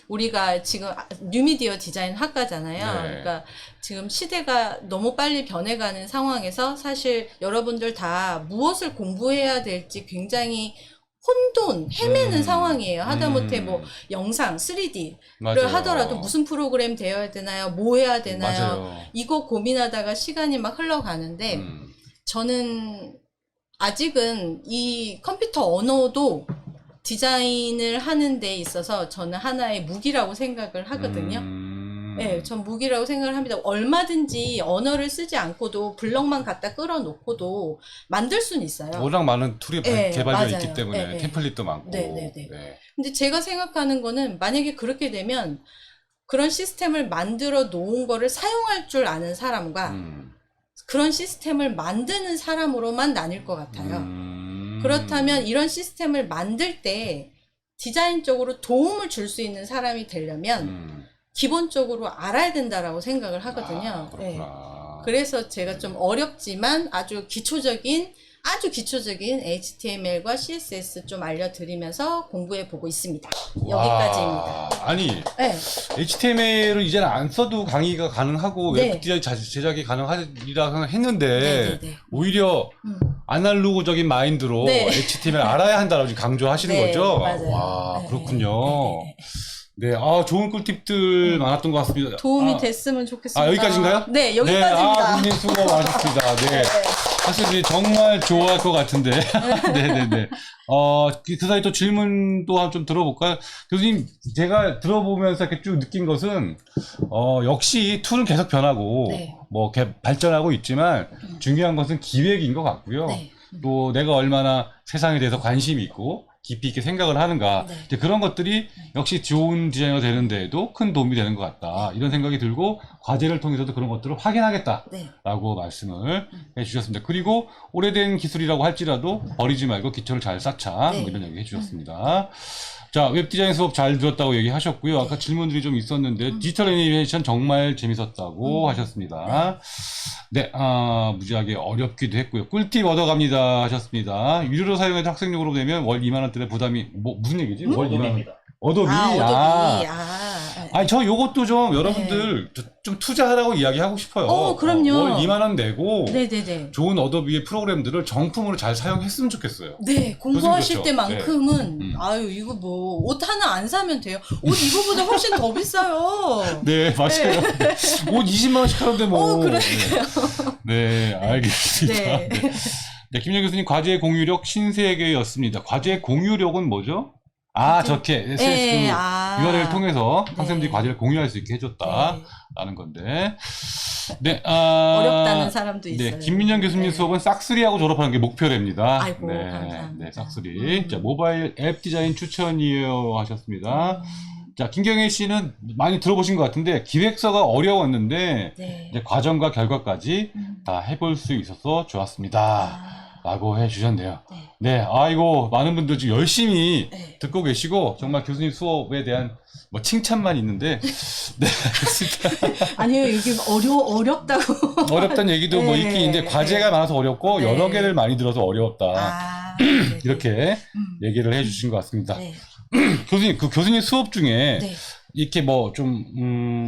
Speaker 2: 우리가 지금 뉴미디어 디자인 학과잖아요.
Speaker 1: 네.
Speaker 2: 그러니까 지금 시대가 너무 빨리 변해가는 상황에서 사실 여러분들 다 무엇을 공부해야 될지 굉장히 헤매는 상황이에요. 하다못해 뭐 영상 3D를
Speaker 1: 맞아요.
Speaker 2: 하더라도 무슨 프로그램 되어야 되나요? 뭐 해야 되나요?
Speaker 1: 맞아요.
Speaker 2: 이거 고민하다가 시간이 막 흘러가는데 저는 아직은 이 컴퓨터 언어도 디자인을 하는 데 있어서 저는 하나의 무기라고 생각을 하거든요. 네, 전 무기라고 생각을 합니다. 얼마든지 언어를 쓰지 않고도 블럭만 갖다 끌어놓고도 만들 수는 있어요.
Speaker 1: 워낙 많은 툴이
Speaker 2: 네,
Speaker 1: 개발되어
Speaker 2: 맞아요.
Speaker 1: 있기 때문에
Speaker 2: 네, 네.
Speaker 1: 템플릿도 많고.
Speaker 2: 네.
Speaker 1: 네.
Speaker 2: 근데 제가 생각하는 거는 만약에 그렇게 되면 그런 시스템을 만들어 놓은 거를 사용할 줄 아는 사람과 그런 시스템을 만드는 사람으로만 나뉠 것 같아요. 그렇다면 이런 시스템을 만들 때 디자인적으로 도움을 줄 수 있는 사람이 되려면 기본적으로 알아야 된다라고 생각을 하거든요. 네. 그래서 제가 좀 어렵지만 아주 기초적인 HTML과 CSS 좀 알려드리면서 공부해 보고 있습니다. 여기까지입니다.
Speaker 1: 아니,
Speaker 2: 네.
Speaker 1: HTML을 이제는 안 써도 강의가 가능하고
Speaker 2: 네.
Speaker 1: 웹 디자인 제작이 가능하리라 했는데
Speaker 2: 네.
Speaker 1: 오히려 아날로그적인 마인드로
Speaker 2: 네.
Speaker 1: HTML 알아야 한다라고 지금 강조하시는
Speaker 2: 네,
Speaker 1: 거죠?
Speaker 2: 맞아요.
Speaker 1: 와,
Speaker 2: 네.
Speaker 1: 그렇군요.
Speaker 2: 네.
Speaker 1: 네, 좋은 꿀팁들 많았던 것 같습니다.
Speaker 2: 도움이 됐으면 좋겠습니다.
Speaker 1: 여기까지인가요?
Speaker 2: 네, 여기까지입니다.
Speaker 1: 교수님 수고 많으셨습니다. 네. 사실 정말 좋아할 것 같은데. 네네네. 그 사이 또 질문 또한 좀 들어볼까요? 교수님, 제가 들어보면서 이렇게 쭉 느낀 것은, 역시 툴은 계속 변하고,
Speaker 2: 네.
Speaker 1: 뭐, 발전하고 있지만, 중요한 것은 기획인 것 같고요.
Speaker 2: 네.
Speaker 1: 또 내가 얼마나 세상에 대해서 관심이 있고, 깊이 있게 생각을 하는가.
Speaker 2: 네.
Speaker 1: 이제 그런 것들이 역시 좋은 디자이너가 되는 데에도 큰 도움이 되는 것 같다. 이런 생각이 들고, 과제를 통해서도 그런 것들을 확인하겠다라고
Speaker 2: 네.
Speaker 1: 말씀을 해주셨습니다. 그리고 오래된 기술이라고 할지라도 버리지 말고 기초를 잘 쌓자.
Speaker 2: 네.
Speaker 1: 뭐 이런 얘기 해주셨습니다. 자, 웹디자인 수업 잘 들었다고 얘기하셨고요. 아까 질문들이 좀 있었는데 디지털 애니메이션 정말 재밌었다고 하셨습니다. 네, 무지하게 어렵기도 했고요. 꿀팁 얻어갑니다 하셨습니다. 유료로 사용해서 학생용으로 되면 월 2만 원대의 부담이 무슨 얘기지? 월 2만 원. 어도비.
Speaker 2: 어도비.
Speaker 1: 아니 저 요것도 좀 여러분들 좀 투자하라고 이야기하고 싶어요.
Speaker 2: 그럼요.
Speaker 1: 월 2만 원 내고
Speaker 2: 네네네.
Speaker 1: 좋은 어도비의 프로그램들을 정품으로 잘 사용했으면 좋겠어요.
Speaker 2: 네, 공부하실
Speaker 1: 그렇죠.
Speaker 2: 때만큼은
Speaker 1: 네.
Speaker 2: 아유 이거 뭐 옷 하나 안 사면 돼요. 옷 이거보다 훨씬 더 비싸요.
Speaker 1: 네, 맞아요. 옷 20만 원씩 하는데 뭐.
Speaker 2: 그러니까요.
Speaker 1: 네, 알겠습니다.
Speaker 2: 네.
Speaker 1: 네. 네, 김영 교수님 과제 공유력 신세계였습니다. 과제 공유력은 뭐죠? 저렇게 SS
Speaker 2: 네,
Speaker 1: URL을 통해서
Speaker 2: 네.
Speaker 1: 학생들이 과제를 공유할 수 있게 해줬다라는
Speaker 2: 네.
Speaker 1: 건데. 네,
Speaker 2: 어렵다는 사람도 있어요.
Speaker 1: 네, 김민영 교수님
Speaker 2: 네.
Speaker 1: 수업은 싹쓰리하고 졸업하는 게 목표랍니다.
Speaker 2: 아이고,
Speaker 1: 네,
Speaker 2: 감사합니다.
Speaker 1: 네, 싹쓰리. 자, 모바일 앱 디자인 추천이에요 하셨습니다. 자, 김경혜 씨는 많이 들어보신 것 같은데 기획서가 어려웠는데
Speaker 2: 네.
Speaker 1: 이제 과정과 결과까지 다 해볼 수 있어서 좋았습니다. 라고 해주셨네요.
Speaker 2: 네.
Speaker 1: 네, 아이고 많은 분들 지금 열심히
Speaker 2: 네.
Speaker 1: 듣고 계시고 정말 교수님 수업에 대한 뭐 칭찬만 있는데 네, 알겠습니다.
Speaker 2: 아니요, 이게 어렵다고.
Speaker 1: 어렵다는 얘기도 뭐
Speaker 2: 네,
Speaker 1: 있긴 있는데 과제가 많아서 어렵고
Speaker 2: 네.
Speaker 1: 여러 개를 많이 들어서 어려웠다.
Speaker 2: 네네.
Speaker 1: 이렇게 얘기를 해주신 것 같습니다.
Speaker 2: 네.
Speaker 1: 교수님, 그 교수님 수업 중에
Speaker 2: 네.
Speaker 1: 이렇게 뭐 좀,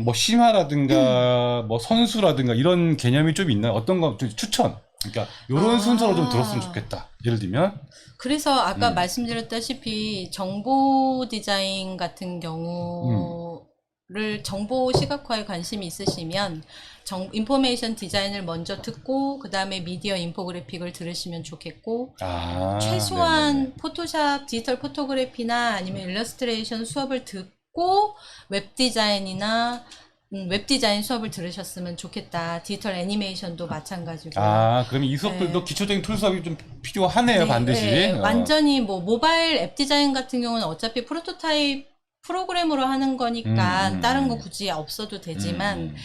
Speaker 1: 뭐 심화라든가 뭐 선수라든가 이런 개념이 좀 있나요? 어떤 거 좀 추천? 그러니까 이런 순서로 좀 들었으면 좋겠다. 예를 들면
Speaker 2: 그래서 아까 말씀드렸다시피 정보 디자인 같은 경우를 정보 시각화에 관심이 있으시면 인포메이션 디자인을 먼저 듣고 그 다음에 미디어 인포그래픽을 들으시면 좋겠고 최소한
Speaker 1: 네네네.
Speaker 2: 포토샵, 디지털 포토그래피나 아니면 일러스트레이션 수업을 듣고 웹 디자인이나 웹 디자인 수업을 들으셨으면 좋겠다. 디지털 애니메이션도 마찬가지고.
Speaker 1: 그럼 이 수업들도
Speaker 2: 네.
Speaker 1: 기초적인 툴 수업이 좀 필요하네요,
Speaker 2: 네,
Speaker 1: 반드시.
Speaker 2: 네. 완전히 뭐 모바일 앱 디자인 같은 경우는 어차피 프로토타입 프로그램으로 하는 거니까 다른 거 굳이 없어도 되지만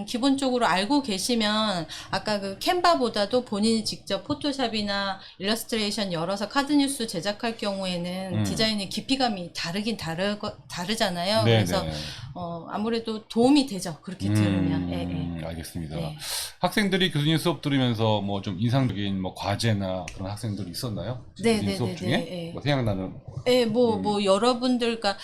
Speaker 2: 기본적으로 알고 계시면 아까 그 캔바보다도 본인이 직접 포토샵이나 일러스트레이션 열어서 카드뉴스 제작할 경우에는 디자인의 깊이감이 다르잖아요.
Speaker 1: 네네.
Speaker 2: 그래서 아무래도 도움이 되죠. 그렇게 들으면. 예, 예.
Speaker 1: 알겠습니다.
Speaker 2: 네.
Speaker 1: 학생들이 교수님 수업 들으면서 뭐 좀 인상적인 뭐 과제나 그런 학생들이 있었나요?
Speaker 2: 네,
Speaker 1: 교수님
Speaker 2: 네,
Speaker 1: 수업
Speaker 2: 네,
Speaker 1: 중에
Speaker 2: 네,
Speaker 1: 뭐 생각나는.
Speaker 2: 예, 뭐, 여러분들과,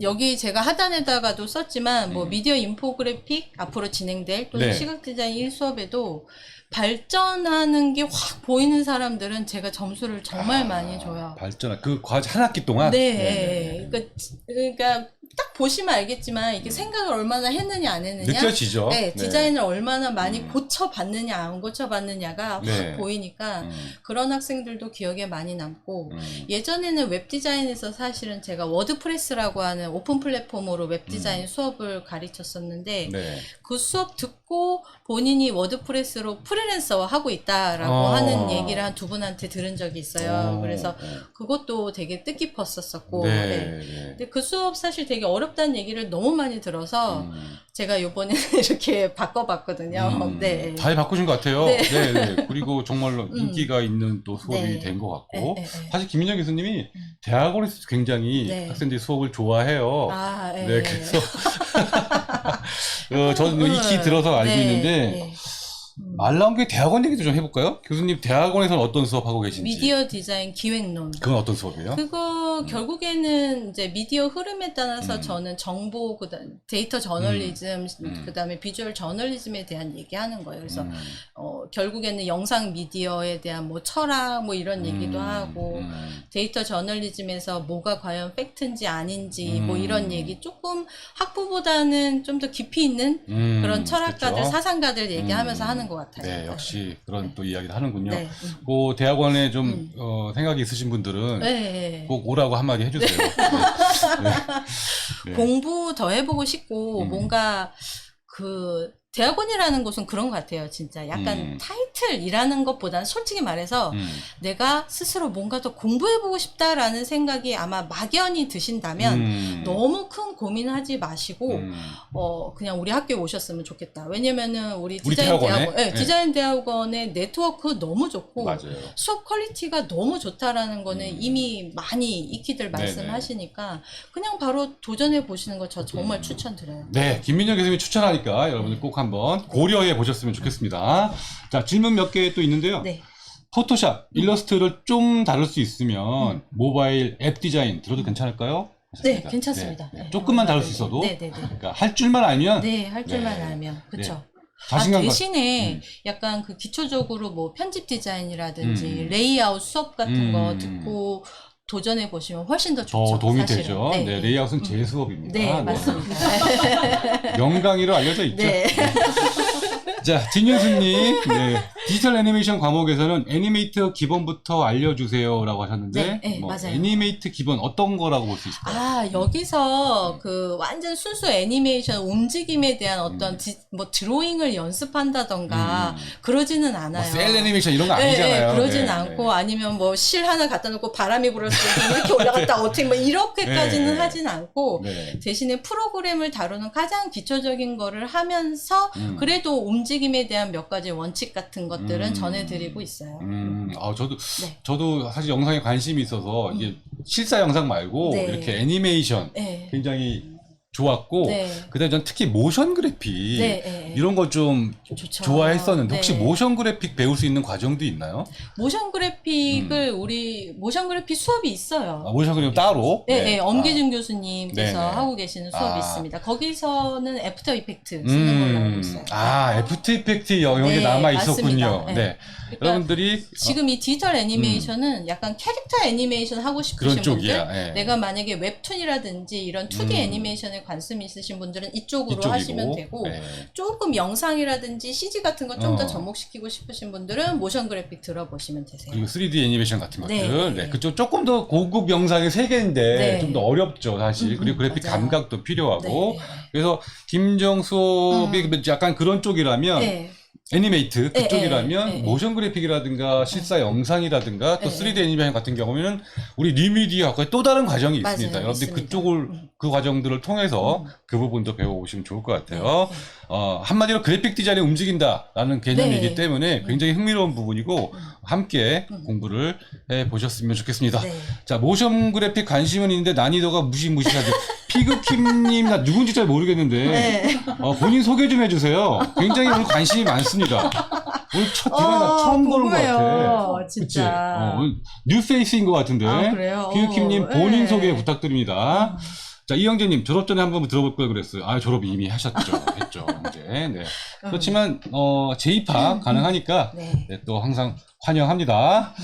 Speaker 2: 여기 제가 하단에다가도 썼지만, 뭐, 미디어 인포그래픽 앞으로 진행될, 또는
Speaker 1: 네.
Speaker 2: 시각 디자인 1수업에도 발전하는 게 확 보이는 사람들은 제가 점수를 정말 많이 줘요.
Speaker 1: 발전, 그 과제 한 학기 동안?
Speaker 2: 네. 그러니까, 딱 보시면 알겠지만, 이게 생각을 얼마나 했느냐, 안 했느냐.
Speaker 1: 느껴지죠?
Speaker 2: 네, 디자인을 얼마나 많이 고쳐봤느냐, 안 고쳐봤느냐가
Speaker 1: 네.
Speaker 2: 확 보이니까, 그런 학생들도 기억에 많이 남고, 예전에는 웹 디자인에서 사실은 제가 워드프레스라고 하는 오픈 플랫폼으로 웹 디자인 수업을 가르쳤었는데,
Speaker 1: 네.
Speaker 2: 그 수업 듣고 본인이 워드프레스로 프리랜서 하고 있다라고 하는 얘기를 한 두 분한테 들은 적이 있어요. 그래서 그것도 되게 뜻깊었었고,
Speaker 1: 네.
Speaker 2: 네.
Speaker 1: 네.
Speaker 2: 근데 그 수업 사실 되게 어렵다는 얘기를 너무 많이 들어서 제가 요번에 이렇게 바꿔봤거든요. 네.
Speaker 1: 잘 바꾸신 것 같아요.
Speaker 2: 네.
Speaker 1: 네. 네. 그리고 정말로 인기가 있는 또 수업이
Speaker 2: 네.
Speaker 1: 된 것 같고.
Speaker 2: 네, 네, 네.
Speaker 1: 사실 김민정 교수님이 대학원에서 굉장히
Speaker 2: 네.
Speaker 1: 학생들이 수업을 좋아해요.
Speaker 2: 네.
Speaker 1: 네, 그래서 저는 익히 들어서 알고
Speaker 2: 네,
Speaker 1: 있는데
Speaker 2: 네.
Speaker 1: 말 나온 게 대학원 얘기도 좀 해볼까요? 교수님 대학원에서는 어떤 수업하고 계신지.
Speaker 2: 미디어 디자인 기획론.
Speaker 1: 그건 어떤 수업이에요?
Speaker 2: 그거 결국에는 이제 미디어 흐름에 따라서 저는 정보, 그다음 데이터 저널리즘, 그다음에 비주얼 저널리즘에 대한 얘기하는 거예요. 그래서 결국에는 영상 미디어에 대한 뭐 철학 뭐 이런 얘기도 하고 데이터 저널리즘에서 뭐가 과연 팩트인지 아닌지 뭐 이런 얘기 조금 학부보다는 좀 더 깊이 있는 그런 철학가들,
Speaker 1: 그렇죠.
Speaker 2: 사상가들 얘기하면서 하는 것 같아요.
Speaker 1: 네, 역시 그런 또 이야기를 하는군요.
Speaker 2: 네.
Speaker 1: 그 대학원에 좀 생각이 있으신 분들은
Speaker 2: 네.
Speaker 1: 꼭 오라고 한마디 해주세요. 네. 네.
Speaker 2: 공부 더 해보고 싶고 뭔가 그 대학원이라는 곳은 그런 것 같아요. 진짜 약간 타이틀이라는 것보다는 솔직히 말해서 내가 스스로 뭔가 더 공부해보고 싶다라는 생각이 아마 막연히 드신다면 너무 큰 고민하지 마시고 그냥 우리 학교에 오셨으면 좋겠다. 왜냐면은 우리 디자인 대학원, 네, 디자인 대학원의 네트워크 너무 좋고
Speaker 1: 맞아요.
Speaker 2: 수업 퀄리티가 너무 좋다라는 거는 이미 많이 익히들 말씀하시니까 그냥 바로 도전해 보시는 거 저 정말 추천드려요.
Speaker 1: 네, 김민정 교수님이 추천하니까 여러분들 꼭 한번 고려해 보셨으면 좋겠습니다. 자, 질문 몇 개 또 있는데요.
Speaker 2: 네.
Speaker 1: 포토샵, 일러스트를 좀 다룰 수 있으면 모바일 앱 디자인 들어도 괜찮을까요?
Speaker 2: 네, 괜찮습니다.
Speaker 1: 네, 네.
Speaker 2: 네.
Speaker 1: 조금만 다룰 수 있어도.
Speaker 2: 네, 네, 네.
Speaker 1: 그러니까 할 줄만 알면.
Speaker 2: 네, 할 줄만
Speaker 1: 네.
Speaker 2: 알면. 그렇죠.
Speaker 1: 자신감
Speaker 2: 대신에 약간 그 기초적으로 뭐 편집 디자인이라든지 레이아웃 수업 같은 거 듣고 도전해 보시면 훨씬 더 좋죠.
Speaker 1: 더 도움이
Speaker 2: 사실은.
Speaker 1: 되죠.
Speaker 2: 네,
Speaker 1: 네,
Speaker 2: 네.
Speaker 1: 레이아웃은 제 수업입니다.
Speaker 2: 네, 맞습니다.
Speaker 1: 명강의로 알려져 있죠.
Speaker 2: 네.
Speaker 1: 자, 진윤수님, 네. 디지털 애니메이션 과목에서는 애니메이터 기본부터 알려주세요라고 하셨는데,
Speaker 2: 네, 네,
Speaker 1: 뭐
Speaker 2: 맞아요.
Speaker 1: 애니메이터 기본 어떤 거라고 볼 수 있을까요?
Speaker 2: 여기서 그 완전 순수 애니메이션 움직임에 대한 어떤 뭐 드로잉을 연습한다던가 그러지는 않아요.
Speaker 1: 뭐 셀 애니메이션 이런 거 아니잖아요.
Speaker 2: 네, 그러진
Speaker 1: 네,
Speaker 2: 않고
Speaker 1: 네.
Speaker 2: 아니면 뭐 실 하나 갖다 놓고 바람이 불었을 때 이렇게 올라갔다 어떻게 뭐 이렇게까지는
Speaker 1: 네.
Speaker 2: 하진 않고
Speaker 1: 네.
Speaker 2: 대신에 프로그램을 다루는 가장 기초적인 거를 하면서 그래도 움직임에 대한 몇 가지 원칙 같은 것들은 전해드리고 있어요.
Speaker 1: 저도 사실 영상에 관심이 있어서 이게 실사 영상 말고
Speaker 2: 네.
Speaker 1: 이렇게 애니메이션
Speaker 2: 네.
Speaker 1: 굉장히 좋았고,
Speaker 2: 네.
Speaker 1: 그다음에 전 특히 모션 그래픽
Speaker 2: 네, 네.
Speaker 1: 이런 거 좀
Speaker 2: 좋죠.
Speaker 1: 좋아했었는데 혹시
Speaker 2: 네.
Speaker 1: 모션 그래픽 배울 수 있는 과정도 있나요?
Speaker 2: 모션 그래픽을 우리 모션 그래픽 수업이 있어요.
Speaker 1: 모션 그래픽 따로?
Speaker 2: 네, 네. 엄기준 교수님께서
Speaker 1: 네네.
Speaker 2: 하고 계시는 수업이
Speaker 1: 아.
Speaker 2: 있습니다. 거기서는 애프터 이펙트 쓰는 걸로 알고 있어요.
Speaker 1: 애프터 이펙트 영역이
Speaker 2: 네,
Speaker 1: 남아 있었군요.
Speaker 2: 맞습니다.
Speaker 1: 네.
Speaker 2: 그러니까
Speaker 1: 여러분들이
Speaker 2: 지금 이 디지털 애니메이션은 약간 캐릭터 애니메이션 하고 싶으신
Speaker 1: 그런
Speaker 2: 분들,
Speaker 1: 쪽이야. 네.
Speaker 2: 내가 만약에 웹툰이라든지 이런 2D 애니메이션에 관심이 있으신 분들은 이쪽으로
Speaker 1: 이쪽이고,
Speaker 2: 하시면 되고
Speaker 1: 네.
Speaker 2: 조금 영상이라든지 CG 같은 거 좀 더
Speaker 1: 어.
Speaker 2: 접목시키고 싶으신 분들은 모션 그래픽 들어보시면 되세요.
Speaker 1: 그리고 3D 애니메이션 같은 것들.
Speaker 2: 네.
Speaker 1: 네. 그쪽 조금 더 고급 영상의 세계인데
Speaker 2: 네.
Speaker 1: 좀 더 어렵죠, 사실. 그리고 그래픽
Speaker 2: 맞아요.
Speaker 1: 감각도 필요하고.
Speaker 2: 네.
Speaker 1: 그래서 김정 수업이 약간 그런 쪽이라면
Speaker 2: 네.
Speaker 1: 애니메이트 그쪽이라면
Speaker 2: 네, 네.
Speaker 1: 모션 그래픽이라든가 실사 영상이라든가 또
Speaker 2: 네.
Speaker 1: 3D 애니메이션 같은 경우에는 우리 뉴미디어 학과에 또 다른 과정이
Speaker 2: 맞아요,
Speaker 1: 있습니다. 여러분들
Speaker 2: 있습니다.
Speaker 1: 그쪽을 그 과정들을 통해서 그 부분도 배워보시면 좋을 것 같아요. 한마디로 그래픽 디자인이 움직인다라는 개념이기
Speaker 2: 네.
Speaker 1: 때문에 굉장히 흥미로운 부분이고 함께 공부를 해보셨으면 좋겠습니다.
Speaker 2: 네.
Speaker 1: 자, 모션 그래픽 관심은 있는데 난이도가 무시무시하죠. 피그킴님, 나 누군지 잘 모르겠는데,
Speaker 2: 네.
Speaker 1: 본인 소개 좀 해주세요. 굉장히 오늘 관심이 많습니다. 오늘 첫 대화 처음 보는 것 같아.
Speaker 2: 궁금해요, 진짜.
Speaker 1: 그치? 뉴페이스인 것 같은데.
Speaker 2: 그래요?
Speaker 1: 피그킴님 본인
Speaker 2: 네.
Speaker 1: 소개 부탁드립니다. 자, 이영재님, 졸업 전에 한번 들어볼 걸 그랬어요. 졸업 이미 하셨죠. 했죠. 이제. 네. 그렇지만, 재입학 가능하니까,
Speaker 2: 네.
Speaker 1: 네, 또 항상 환영합니다.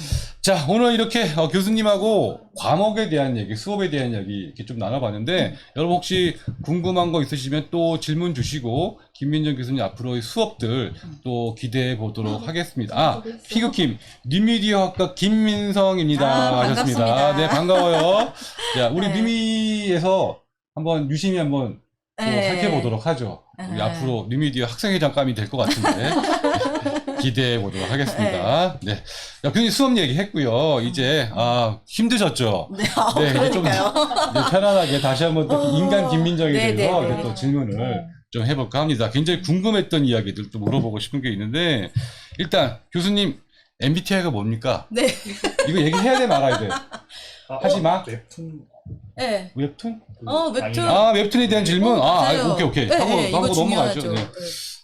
Speaker 1: 자, 오늘 이렇게 교수님하고 과목에 대한 얘기, 수업에 대한 얘기 이렇게 좀 나눠봤는데, 여러분 혹시 궁금한 거 있으시면 또 질문 주시고, 김민정 교수님 앞으로의 수업들 또 기대해 보도록 하겠습니다. 피그킴, 뉴미디어 학과 김민성입니다. 하셨습니다.
Speaker 2: 반갑습니다.
Speaker 1: 네, 반가워요. 자, 우리
Speaker 2: 네.
Speaker 1: 뉴미에서 한번 유심히 한번 또
Speaker 2: 네.
Speaker 1: 살펴보도록 하죠. 우리
Speaker 2: 네.
Speaker 1: 앞으로 뉴미디어 학생회장감이 될 것 같은데 기대해 보도록 하겠습니다. 네, 야, 교수님 수업 얘기했고요. 이제 힘드셨죠?
Speaker 2: 네,
Speaker 1: 이제 좀
Speaker 2: 그러니까요.
Speaker 1: 이제 편안하게 다시 한번 또 인간 김민정에
Speaker 2: 네,
Speaker 1: 대해서
Speaker 2: 네, 네.
Speaker 1: 이제 또 질문을 좀 해볼까 합니다. 굉장히 궁금했던 이야기들 또 물어보고 싶은 게 있는데 일단 교수님 MBTI가 뭡니까?
Speaker 2: 네.
Speaker 1: 이거 얘기해야 돼 말아야 돼? 하지 마.
Speaker 3: 웹툰
Speaker 2: 네.
Speaker 1: 웹툰?
Speaker 2: 웹툰.
Speaker 1: 웹툰에 대한 질문?
Speaker 2: 맞아요.
Speaker 1: 오케이.
Speaker 2: 네,
Speaker 1: 하고
Speaker 2: 네, 이거
Speaker 1: 넘어가죠.
Speaker 2: 중요하죠.
Speaker 1: 네.
Speaker 2: 네.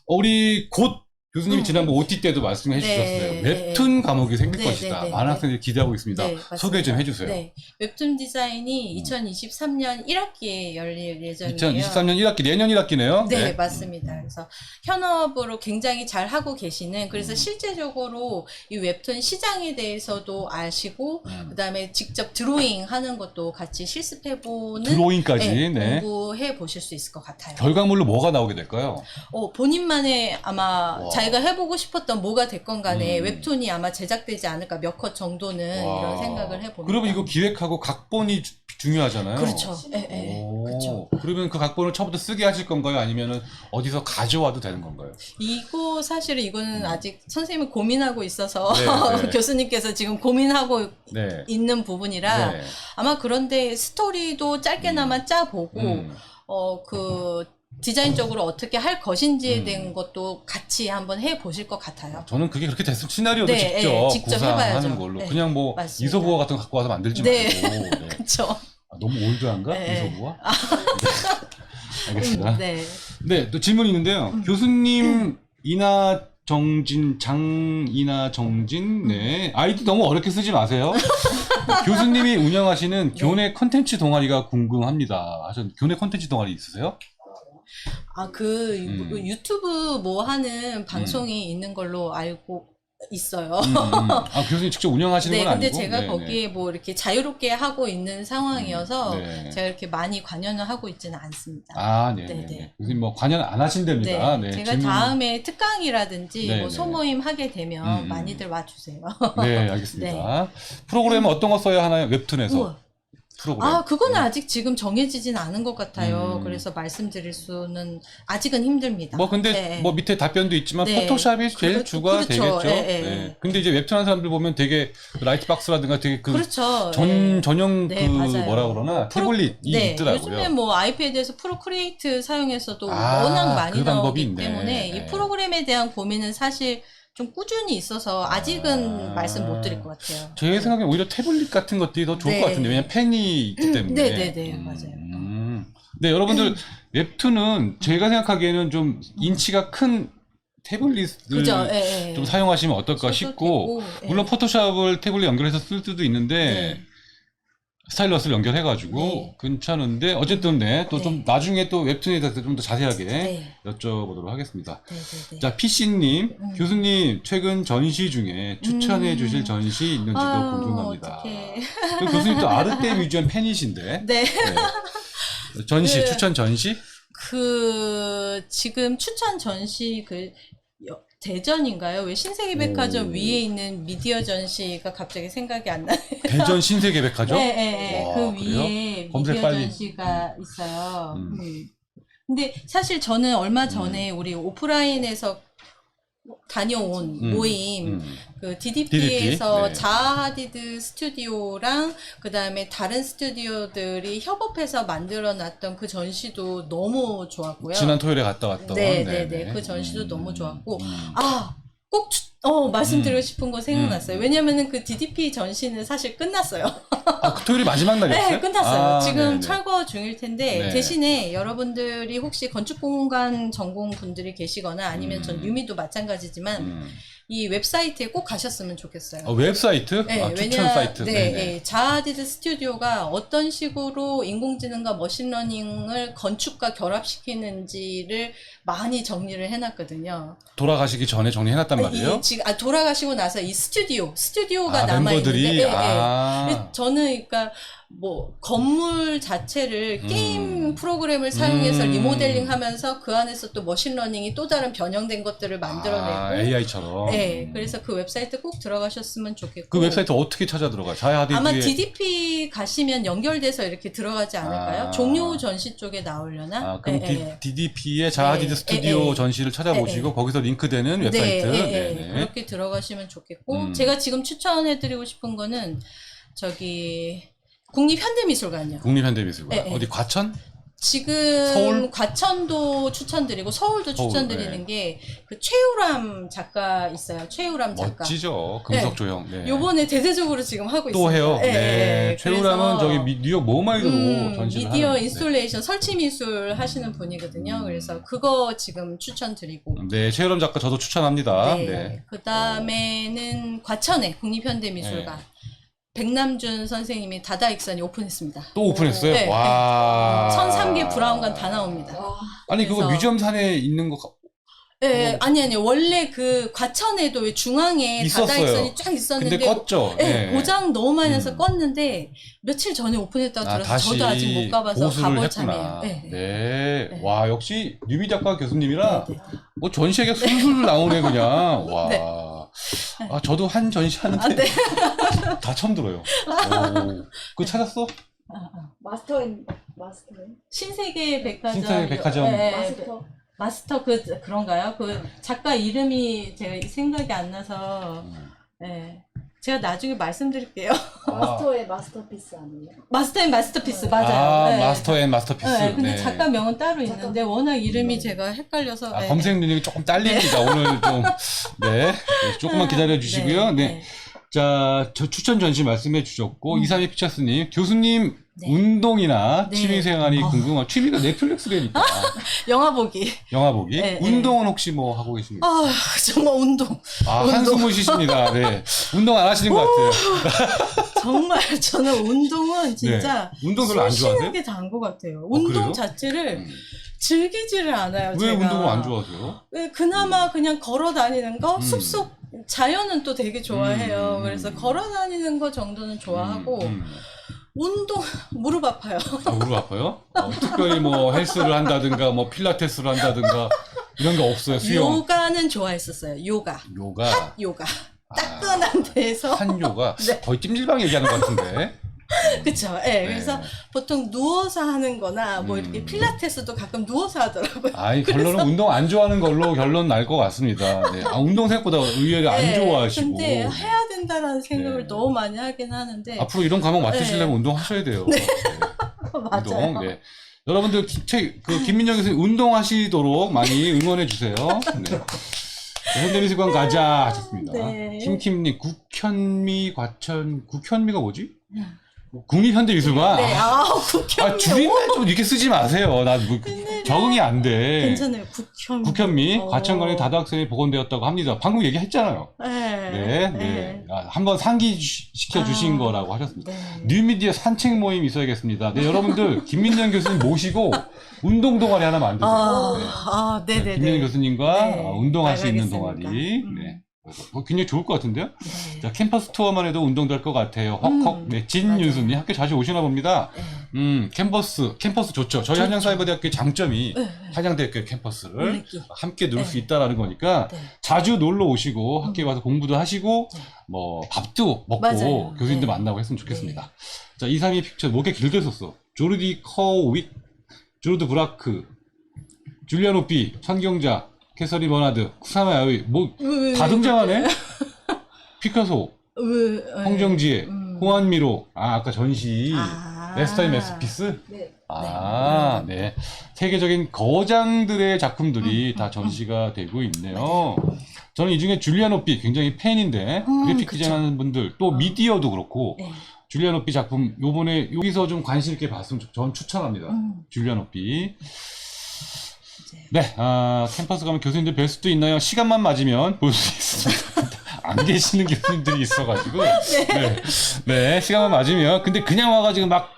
Speaker 1: 우리 곧 교수님이 지난번 OT 때도 말씀해 주셨어요.
Speaker 2: 네,
Speaker 1: 웹툰 과목이 생길
Speaker 2: 네,
Speaker 1: 것이다.
Speaker 2: 네, 네,
Speaker 1: 많은 학생들이 기대하고 있습니다.
Speaker 2: 네, 맞습니다.
Speaker 1: 소개 좀 해주세요.
Speaker 2: 네. 웹툰 디자인이 2023년 1학기에 열릴 예정이에요.
Speaker 1: 2023년 1학기, 내년 1학기네요.
Speaker 2: 네, 맞습니다. 그래서 현업으로 굉장히 잘 하고 계시는, 그래서 실제적으로 이 웹툰 시장에 대해서도 아시고, 그 다음에 직접 드로잉 하는 것도 같이 실습해보는
Speaker 1: 드로잉까지. 네.
Speaker 2: 공부해 보실 수 있을 것 같아요.
Speaker 1: 결과물로 뭐가 나오게 될까요?
Speaker 2: 본인만의 아마
Speaker 1: 와.
Speaker 2: 자기가 해보고 싶었던 뭐가 됐건 간에 웹툰이 아마 제작되지 않을까, 몇 컷 정도는
Speaker 1: 와.
Speaker 2: 이런 생각을 해봅니다.
Speaker 1: 그러면 이거 기획하고 각본이 중요하잖아요.
Speaker 2: 그렇죠. 예,
Speaker 1: 오.
Speaker 2: 그렇죠.
Speaker 1: 그러면 그 각본을 처음부터 쓰게 하실 건가요? 아니면 어디서 가져와도 되는 건가요?
Speaker 2: 사실은 이거는 아직 선생님이 고민하고 있어서
Speaker 1: 네, 네.
Speaker 2: 교수님께서 지금 고민하고
Speaker 1: 네.
Speaker 2: 있는 부분이라
Speaker 1: 네.
Speaker 2: 아마 그런데 스토리도 짧게나마 짜보고 그 디자인적으로 어떻게 할 것인지에 대한 것도 같이 한번 해보실 것 같아요.
Speaker 1: 저는 그게 그렇게 됐으면 시나리오도
Speaker 2: 네,
Speaker 1: 직접,
Speaker 2: 네, 직접
Speaker 1: 구상하는
Speaker 2: 해봐야죠.
Speaker 1: 걸로
Speaker 2: 네,
Speaker 1: 그냥 뭐
Speaker 2: 맞습니다.
Speaker 1: 이소부화 같은 거 갖고 와서 만들지
Speaker 2: 네.
Speaker 1: 말고 네.
Speaker 2: 그렇죠.
Speaker 1: 너무 올드한가?
Speaker 2: 네.
Speaker 1: 이소부화? 네. 알겠습니다.
Speaker 2: 네.
Speaker 1: 네, 또 질문이 있는데요. 교수님 이나 정진, 장이나 정진, 네. 아이디 너무 어렵게 쓰지 마세요. 교수님이 운영하시는 교내 콘텐츠 동아리가 궁금합니다. 교내 콘텐츠 동아리 있으세요?
Speaker 2: 유튜브 뭐 하는 방송이 있는 걸로 알고 있어요.
Speaker 1: 아, 교수님 직접 운영하시는
Speaker 2: 네,
Speaker 1: 건
Speaker 2: 근데
Speaker 1: 아니고?
Speaker 2: 제가
Speaker 1: 네,
Speaker 2: 거기에 뭐 이렇게 자유롭게 하고 있는 상황이어서
Speaker 1: 네.
Speaker 2: 제가 이렇게 많이 관여는 하고 있지는 않습니다.
Speaker 1: 아, 네.
Speaker 2: 네,
Speaker 1: 네.
Speaker 2: 네.
Speaker 1: 교수님 뭐 관여는 안 하신답니다. 네.
Speaker 2: 제가
Speaker 1: 질문-
Speaker 2: 다음에 특강이라든지
Speaker 1: 네,
Speaker 2: 뭐
Speaker 1: 네.
Speaker 2: 소모임 하게 되면
Speaker 1: 음.
Speaker 2: 많이들 와주세요.
Speaker 1: 네, 알겠습니다. 프로그램은 어떤 거 써야 하나요? 웹툰에서.
Speaker 2: 우와.
Speaker 1: 프로그램.
Speaker 2: 그거는 아직 지금 정해지진 않은 것 같아요.
Speaker 1: 음.
Speaker 2: 그래서 말씀드릴 수는 아직은 힘듭니다.
Speaker 1: 뭐 근데
Speaker 2: 네.
Speaker 1: 뭐 밑에 답변도 있지만
Speaker 2: 네.
Speaker 1: 포토샵이 제일 주가
Speaker 2: 그렇죠.
Speaker 1: 되겠죠.
Speaker 2: 예, 예.
Speaker 1: 네. 근데 이제 웹툰 하는 사람들 보면 되게 라이트박스라든가 되게
Speaker 2: 그렇죠.
Speaker 1: 전용
Speaker 2: 네, 맞아요.
Speaker 1: 뭐라 그러나 태블릿이
Speaker 2: 네,
Speaker 1: 있더라고요.
Speaker 2: 요즘에 뭐 아이패드에서 프로크리에이트 사용해서도
Speaker 1: 아,
Speaker 2: 워낙 많이
Speaker 1: 그 방법이
Speaker 2: 나오기
Speaker 1: 있네.
Speaker 2: 때문에
Speaker 1: 네.
Speaker 2: 이 프로그램에 대한 고민은 사실 좀 꾸준히 있어서 아직은 말씀 못 드릴 것 같아요.
Speaker 1: 제 생각에 오히려 태블릿 같은 것들이 더 좋을
Speaker 2: 네.
Speaker 1: 것 같은데 왜냐면 펜이 있기 때문에.
Speaker 2: 네네네 맞아요.
Speaker 1: 네, 여러분들 웹툰은 제가 생각하기에는 좀 인치가 큰 태블릿을
Speaker 2: 그죠? 예, 예.
Speaker 1: 좀 사용하시면 어떨까 싶고
Speaker 2: 되고, 예.
Speaker 1: 물론 포토샵을 태블릿 연결해서 쓸 수도 있는데
Speaker 2: 네.
Speaker 1: 스타일러스를 연결해가지고
Speaker 2: 네.
Speaker 1: 괜찮은데 어쨌든 네, 또 좀
Speaker 2: 네.
Speaker 1: 나중에 또 웹툰에 대해서 좀 더 자세하게
Speaker 2: 네.
Speaker 1: 여쭤보도록 하겠습니다.
Speaker 2: 네네네.
Speaker 1: 자, PC님, 교수님 최근 전시 중에 추천해 주실 전시 있는지도
Speaker 2: 아유,
Speaker 1: 궁금합니다.
Speaker 2: 어떡해.
Speaker 1: 그 교수님 또 아르테 뮤지엄 팬이신데
Speaker 2: 네.
Speaker 1: 전시,
Speaker 2: 그-
Speaker 1: 추천 전시?
Speaker 2: 지금 추천 전시 대전인가요? 왜 신세계백화점
Speaker 1: 오.
Speaker 2: 위에 있는 미디어 전시가 갑자기 생각이 안 나네.
Speaker 1: 대전 신세계백화점?
Speaker 2: 네, 네, 네.
Speaker 1: 와,
Speaker 2: 그
Speaker 1: 그래요?
Speaker 2: 위에
Speaker 1: 검색
Speaker 2: 미디어
Speaker 1: 빨리.
Speaker 2: 전시가 있어요.
Speaker 1: 음.
Speaker 2: 근데 사실 저는 얼마 전에 우리 오프라인에서 다녀온 모임, 그 DDP에서
Speaker 1: 네.
Speaker 2: 자아 하디드 스튜디오랑 그 다음에 다른 스튜디오들이 협업해서 만들어놨던 그 전시도 너무 좋았고요.
Speaker 1: 지난 토요일에 갔다 왔던.
Speaker 2: 네네네. 그 전시도 너무 좋았고, 꼭 말씀드리고
Speaker 1: 음.
Speaker 2: 싶은 거 생각났어요. 왜냐면은 그 DDP 전시는 사실 끝났어요.
Speaker 1: 그 토요일이 마지막 날이었어요?
Speaker 2: 네, 끝났어요. 지금
Speaker 1: 네네.
Speaker 2: 철거 중일 텐데,
Speaker 1: 네.
Speaker 2: 대신에 여러분들이 혹시 건축공간 전공 분들이 계시거나 아니면 전 유미도 마찬가지지만, 이 웹사이트에 꼭 가셨으면 좋겠어요.
Speaker 1: 웹사이트?
Speaker 2: 네,
Speaker 1: 추천 사이트.
Speaker 2: 네,
Speaker 1: 네네.
Speaker 2: 네. 자아디드 스튜디오가 어떤 식으로 인공지능과 머신러닝을 건축과 결합시키는지를 많이 정리를 해놨거든요.
Speaker 1: 돌아가시기 전에 정리해놨단 말이에요?
Speaker 2: 지금 돌아가시고 나서 이 스튜디오가
Speaker 1: 멤버들이?
Speaker 2: 남아있는데, 저는 그러니까 뭐 건물 자체를 게임 프로그램을 사용해서 리모델링하면서 그 안에서 또 머신러닝이 또 다른 변형된 것들을 만들어내고,
Speaker 1: AI처럼.
Speaker 2: 네, 그래서 그 웹사이트 꼭 들어가셨으면 좋겠고.
Speaker 1: 그 웹사이트 어떻게 찾아 들어가요? 자야 하디드에.
Speaker 2: 아마 DDP 가시면 연결돼서 이렇게 들어가지 않을까요? 종료 전시 쪽에 나오려나?
Speaker 1: 그럼 DDP의 자하디드
Speaker 2: 네,
Speaker 1: 스튜디오 전시를 찾아보시고 거기서 링크되는 웹사이트. 네네.
Speaker 2: 그렇게 들어가시면 좋겠고, 제가 지금 추천해드리고 싶은 거는 국립현대미술관이요.
Speaker 1: 국립현대미술관.
Speaker 2: 네, 네.
Speaker 1: 어디 과천?
Speaker 2: 지금
Speaker 1: 서울?
Speaker 2: 과천도 추천드리고 서울도
Speaker 1: 서울,
Speaker 2: 추천드리는 게 그 최우람 작가 있어요. 최우람 작가.
Speaker 1: 멋지죠. 금속조형. 네.
Speaker 2: 요번에 대대적으로 지금 하고
Speaker 1: 또
Speaker 2: 있습니다.
Speaker 1: 해요. 네. 최우람은
Speaker 2: 그래서
Speaker 1: 저기 뉴욕 모마이드로 전시를
Speaker 2: 미디어
Speaker 1: 하는데.
Speaker 2: 인스톨레이션 설치 미술 하시는 분이거든요. 그래서 그거 지금 추천드리고.
Speaker 1: 네, 최우람 작가 저도 추천합니다.
Speaker 2: 네.
Speaker 1: 네.
Speaker 2: 그 다음에는 과천에 국립현대미술관. 백남준 선생님이 다다익산이 오픈했습니다.
Speaker 1: 또 오픈했어요?
Speaker 2: 네.
Speaker 1: 와.
Speaker 2: 1003개 브라운관 다 나옵니다.
Speaker 1: 아니, 그거
Speaker 2: 그래서-
Speaker 1: 뮤지엄산에 있는 거.
Speaker 2: 네, 아니 원래 그 과천에도 왜 중앙에
Speaker 1: 있었어요.
Speaker 2: 다다익선이 쫙 있었는데
Speaker 1: 근데 껐죠.
Speaker 2: 네, 고장 너무 많이 나서
Speaker 1: 음.
Speaker 2: 껐는데 며칠 전에 오픈했다고 들어서
Speaker 1: 다시
Speaker 2: 저도 아직 못 가봐서
Speaker 1: 보수를
Speaker 2: 가볼
Speaker 1: 했구나.
Speaker 2: 참이에요. 네.
Speaker 1: 네. 와, 역시 뉴비 작가 교수님이라
Speaker 2: 네, 네.
Speaker 1: 뭐 전시회가 술술 나오네, 그냥. 와.
Speaker 2: 네.
Speaker 1: 저도 한 전시 하는데
Speaker 2: 네.
Speaker 1: 다 처음 들어요. 오. 그거 찾았어?
Speaker 3: 마스터인
Speaker 2: 신세계 백화점.
Speaker 1: 신세계 백화점.
Speaker 2: 마스터 그런가요? 그 작가 이름이 제가 생각이 안 나서 제가 나중에 말씀드릴게요.
Speaker 3: 마스터의 마스터피스 아니에요?
Speaker 2: 마스터 앤 마스터피스 맞아요. 네.
Speaker 1: 마스터 앤 마스터피스.
Speaker 2: 네, 근데
Speaker 1: 네.
Speaker 2: 작가명은 따로 있는데 워낙 이름이 제가 헷갈려서
Speaker 1: 검색 능력이 조금 딸립니다. 오늘 좀, 네. 조금만 기다려 주시고요. 네. 자, 저 추천 전시 말씀해 주셨고, 이삼희 피처스님, 교수님,
Speaker 2: 네.
Speaker 1: 운동이나
Speaker 2: 네.
Speaker 1: 취미생활이 궁금한, 취미가 넷플릭스라니까.
Speaker 2: 영화 보기.
Speaker 1: 영화 보기.
Speaker 2: 네,
Speaker 1: 운동은 혹시 뭐 하고 계십니까?
Speaker 2: 아, 정말 운동.
Speaker 1: 한숨을 쉬십니다. 네. 운동 안 하시는 것 같아요.
Speaker 2: 정말 저는 운동은 진짜
Speaker 1: 네. 운동 별로 안 좋아하세요?
Speaker 2: 숨쉬는 게 다인 것 같아요. 운동
Speaker 1: 그래요?
Speaker 2: 자체를 즐기지를 않아요.
Speaker 1: 왜
Speaker 2: 제가.
Speaker 1: 운동을 안 좋아하세요?
Speaker 2: 왜 그나마 그냥 걸어 다니는 거,
Speaker 1: 음.
Speaker 2: 숲속 자연은 또 되게 좋아해요.
Speaker 1: 음.
Speaker 2: 그래서 걸어 다니는 거 정도는 좋아하고 운동 무릎 아파요.
Speaker 1: 무릎 아파요? 특별히 뭐 헬스를 한다든가, 뭐 필라테스를 한다든가, 이런 거 없어요, 수영.
Speaker 2: 요가는 좋아했었어요. 요가. 요가. 따끈한 데서.
Speaker 1: 한 요가?
Speaker 2: 네.
Speaker 1: 거의 찜질방 얘기하는 것 같은데.
Speaker 2: 그쵸. 예.
Speaker 1: 네.
Speaker 2: 그래서 보통 누워서 하는 거나 뭐 이렇게 필라테스도 가끔 누워서 하더라고요.
Speaker 1: 아이, 결론은 운동 안 좋아하는 걸로 결론 날 것 같습니다. 네. 운동 생각보다 의외로 안
Speaker 2: 네,
Speaker 1: 좋아하시고.
Speaker 2: 근데 해야 된다라는 생각을
Speaker 1: 네.
Speaker 2: 너무 많이 하긴 하는데.
Speaker 1: 앞으로 이런 과목 맡으시려면
Speaker 2: 네.
Speaker 1: 운동하셔야 돼요. 네.
Speaker 2: 맞아요.
Speaker 1: 운동. 네. 여러분들, 김민정 교수님 운동하시도록 많이 응원해 주세요. 네. 현대미술관 가자 하셨습니다.
Speaker 2: 네.
Speaker 1: 김킴님, 국현미가 뭐지? 국립현대미술관.
Speaker 2: 네, 국현미.
Speaker 1: 줄임말 좀 이렇게 쓰지 마세요. 나 적응이 안 돼.
Speaker 2: 괜찮아요. 국현미.
Speaker 1: 과천관에 다학생이 복원되었다고 합니다. 방금 얘기했잖아요. 네. 한번 상기시켜 주신 거라고 하셨습니다.
Speaker 2: 네.
Speaker 1: 뉴미디어 산책 모임 있어야겠습니다. 네, 여러분들, 김민정 교수님 모시고 운동 동아리 하나 만드세요. 네.
Speaker 2: 네네네.
Speaker 1: 김민정 교수님과
Speaker 2: 네,
Speaker 1: 운동할 수 있는
Speaker 2: 나가겠습니다.
Speaker 1: 동아리. 네. 굉장히 좋을 것 같은데요?
Speaker 2: 네.
Speaker 1: 자, 캠퍼스 투어만 해도 운동될 것 같아요. 헉헉. 네, 진유수님 학교 자주 오시나 봅니다. 캠퍼스 좋죠. 저희 한양사이버대학교의 장점이 한양대학교 캠퍼스를
Speaker 2: 놀래기.
Speaker 1: 함께 누릴
Speaker 2: 네.
Speaker 1: 수 있다라는 거니까
Speaker 2: 네.
Speaker 1: 자주 놀러 오시고 학교에 와서 공부도 하시고
Speaker 2: 네.
Speaker 1: 뭐 밥도 먹고
Speaker 2: 맞아요.
Speaker 1: 교수님들
Speaker 2: 네.
Speaker 1: 만나고 했으면 좋겠습니다. 자, 이상희 픽처 목에 길게 썼어. 조르디 커윅, 조르드 브라크, 줄리안 오피, 천경자, 캐서린 버나드, 쿠사마 야의 다 등장하네. 피카소, 홍정지혜, 홍한미로, 아까 전시 레스타인 매스피스.
Speaker 3: 네.
Speaker 1: 네. 세계적인 거장들의 작품들이 다 전시가 되고 있네요. 저는 이 중에 줄리안 오피 굉장히 팬인데 그래픽
Speaker 2: 그쵸.
Speaker 1: 디자인하는 분들 또 미디어도 그렇고
Speaker 2: 네.
Speaker 1: 줄리안 오피 작품 요번에 여기서 좀 관심 있게 봤으면 전 추천합니다. 줄리안 오피. 네, 캠퍼스 가면 교수님들 뵐 수도 있나요? 시간만 맞으면 볼 수 있습니다. 안 계시는 교수님들이 있어가지고. 네, 시간만 맞으면. 근데 그냥 와가지고 막,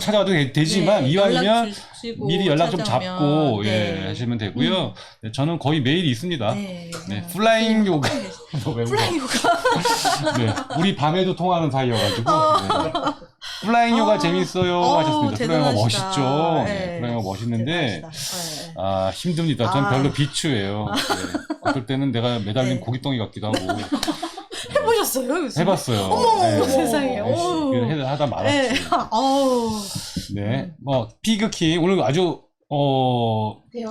Speaker 1: 찾아와도 되지만, 이왕이면 미리 연락 좀 잡고, 하시면 되고요. 네, 저는 거의 매일 있습니다. 네, 플라잉 요가. 왜
Speaker 2: 플라잉 요가.
Speaker 1: 네, 우리 밤에도 통하는 사이여가지고. 네. 플라잉 요가 재밌어요 하셨습니다. 플라잉 요가 멋있죠. 네, 플라잉 요가 멋있는데 힘듭니다. 전 별로 비추예요. 네. 어떨 때는 내가 매달린 고깃덩이 같기도 하고.
Speaker 2: 해보셨어요? 교수님?
Speaker 1: 해봤어요.
Speaker 2: 어머, 세상에.
Speaker 1: 하다 말았지. 네, 피그킹 오늘 아주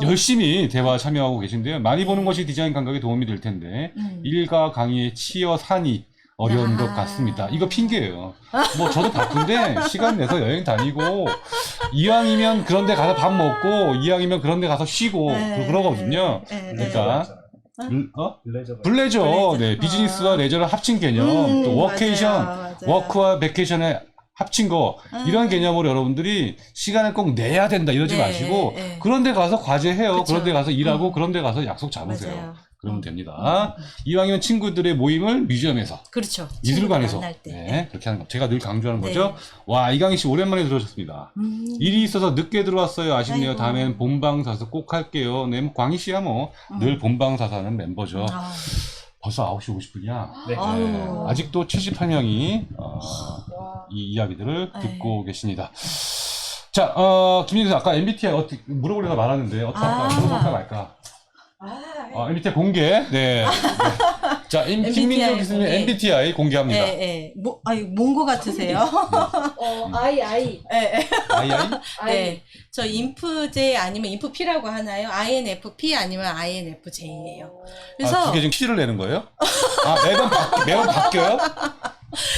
Speaker 1: 열심히 대화 참여하고 계신데요. 많이 보는 것이 디자인 감각에 도움이 될 텐데 일과 강의에 치여 사니 어려운 것 같습니다. 이거 핑계예요. 저도 바쁜데 시간 내서 여행 다니고 이왕이면 그런 데 가서 밥 먹고 이왕이면 그런 데 가서 쉬고 그러거든요. 그러니까 블레저. 네, 비즈니스와 레저를 합친 개념, 또 워케이션,
Speaker 2: 맞아요.
Speaker 1: 워크와 베케이션의 합친 거 이런 개념으로 여러분들이 시간을 꼭 내야 된다 이러지 마시고 그런 데 가서 과제해요. 그런 데 가서 일하고 그런 데 가서 약속 잡으세요.
Speaker 2: 맞아요.
Speaker 1: 그러면 됩니다. 이왕이면 친구들의 모임을 뮤지엄에서,
Speaker 2: 그렇죠.
Speaker 1: 미술관에서,
Speaker 2: 만날 때.
Speaker 1: 네, 그렇게 하는 거. 제가 늘 강조하는 거죠. 와, 이강희 씨 오랜만에 들어오셨습니다. 일이 있어서 늦게 들어왔어요. 아쉽네요.
Speaker 2: 아이고.
Speaker 1: 다음엔 본방사수 꼭 할게요. 네, 광희 씨야 늘 본방사수하는 멤버죠. 벌써 9시 50분이야.
Speaker 3: 네.
Speaker 1: 아직도 78명이 이 이야기들을 듣고 계십니다. 자, 김민수 아까 MBTI 어떻게 물어보려다 말았는데 어떻게 할까? 물어볼까 말까? MBTI 공개. 네. 자, 김민정 교수님 MBTI 공개합니다.
Speaker 2: 몬고 같으세요?
Speaker 3: I.
Speaker 1: II?
Speaker 2: 네. 저 인프제 아니면 인프P라고 하나요? INFP 아니면 INFJ예요. 그래서
Speaker 1: 두 개 지금 키를 내는 거예요? 매번 바뀌어요?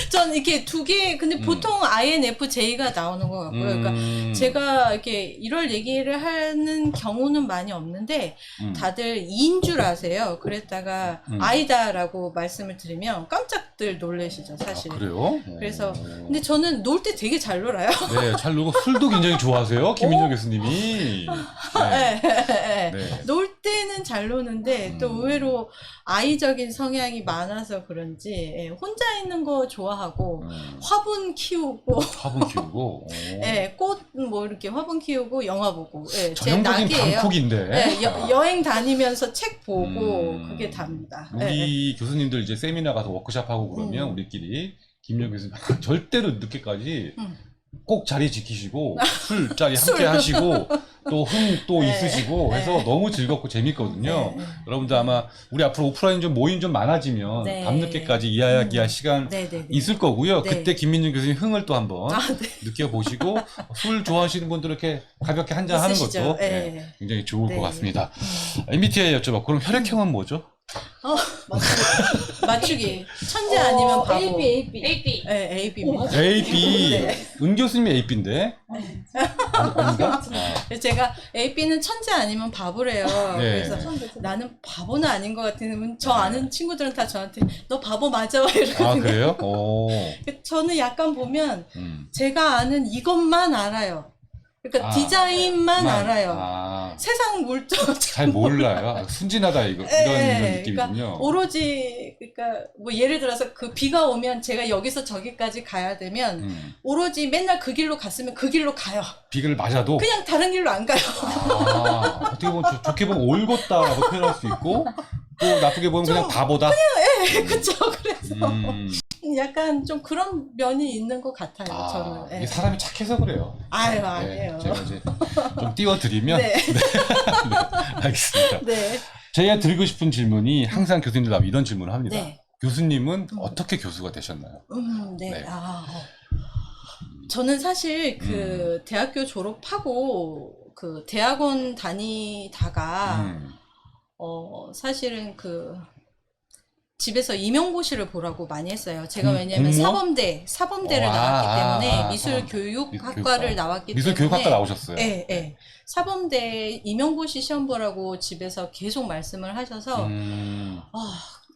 Speaker 2: 전 이렇게 두 개, 근데 보통 INFJ가 나오는 것 같고요. 그러니까 제가 이렇게 이럴 얘기를 하는 경우는 많이 없는데 다들 E인 줄 아세요. 그랬다가 I다라고 말씀을 드리면 깜짝들 놀라시죠, 사실.
Speaker 1: 아, 그래요?
Speaker 2: 그래서 근데 저는 놀 때 되게 잘 놀아요.
Speaker 1: 네, 잘 놀고 술도 굉장히 좋아하세요, 김민정 교수님이. 네. 네.
Speaker 2: 놀 때는 잘 노는데 또 의외로 아이적인 성향이 많아서 그런지 혼자 있는 거 좋아하고 화분 키우고
Speaker 1: 화분 키우고.
Speaker 2: 꽃 뭐 이렇게 화분 키우고 영화 보고 제
Speaker 1: 전형적인
Speaker 2: 낙이에요.
Speaker 1: 방콕인데.
Speaker 2: 여행 다니면서 책 보고 그게 답니다.
Speaker 1: 우리 교수님들 이제 세미나 가서 워크샵 하고 그러면 우리끼리 김민정 교수님 절대로 늦게까지 꼭 자리 지키시고 술자리 함께 하시고 또 흥 또 있으시고 해서 너무 즐겁고 재밌거든요. 여러분들 아마 우리 앞으로 오프라인 좀 모임 좀 많아지면 밤늦게까지 이야기할 시간 있을 거고요. 그때 김민정 교수님 흥을 또 한번 느껴보시고 술 좋아하시는 분들 이렇게 가볍게 한잔 하는 것도 굉장히 좋을 것 같습니다. MBTI 여쭤봐. 그럼 혈액형은 뭐죠?
Speaker 2: 맞추기. 천재 아니면 바보.
Speaker 3: AB.
Speaker 2: 네, AB입니다.
Speaker 1: AB. 은 교수님이 AB인데. 아닌가?
Speaker 2: 제가 AB는 천재 아니면 바보래요.
Speaker 1: 네.
Speaker 2: 그래서 나는 바보는 아닌 것 같으면 저 아는 친구들은 다 저한테 너 바보 맞아 이러거든요.
Speaker 1: 아, 그래요? 오.
Speaker 2: 저는 약간 보면 제가 아는 이것만 알아요. 그러니까 디자인만 알아요. 세상 물정
Speaker 1: 잘 몰라요. 순진하다 이런 느낌이군요.
Speaker 2: 그러니까 오로지 그러니까 뭐 예를 들어서 그 비가 오면 제가 여기서 저기까지 가야 되면 오로지 맨날 그 길로 갔으면 그 길로 가요.
Speaker 1: 비를 맞아도
Speaker 2: 그냥 다른 길로 안 가요.
Speaker 1: 어떻게 보면 좋게 보면 올곧다라고 표현할 수 있고 또 나쁘게 보면 그냥 바보다.
Speaker 2: 그쵸. 그래서 약간 좀 그런 면이 있는 것 같아요. 저는.
Speaker 1: 이게 사람이 착해서 그래요.
Speaker 2: 아유, 아니에요.
Speaker 1: 제가 이제 좀 띄워드리면.
Speaker 2: 네.
Speaker 1: 알겠습니다.
Speaker 2: 네.
Speaker 1: 제가 드리고 싶은 질문이 항상 교수님들 하면 이런 질문을 합니다.
Speaker 2: 네.
Speaker 1: 교수님은 어떻게 교수가 되셨나요?
Speaker 2: 네.
Speaker 1: 네.
Speaker 2: 저는 사실 그 대학교 졸업하고 그 대학원 다니다가 사실은 그 집에서 임용고시를 보라고 많이 했어요. 제가 왜냐면 사범대를 나왔기 때문에 미술교육학과를 나왔기 때문에
Speaker 1: 미술교육학과 나오셨어요.
Speaker 2: 네. 사범대 임용고시 시험 보라고 집에서 계속 말씀을 하셔서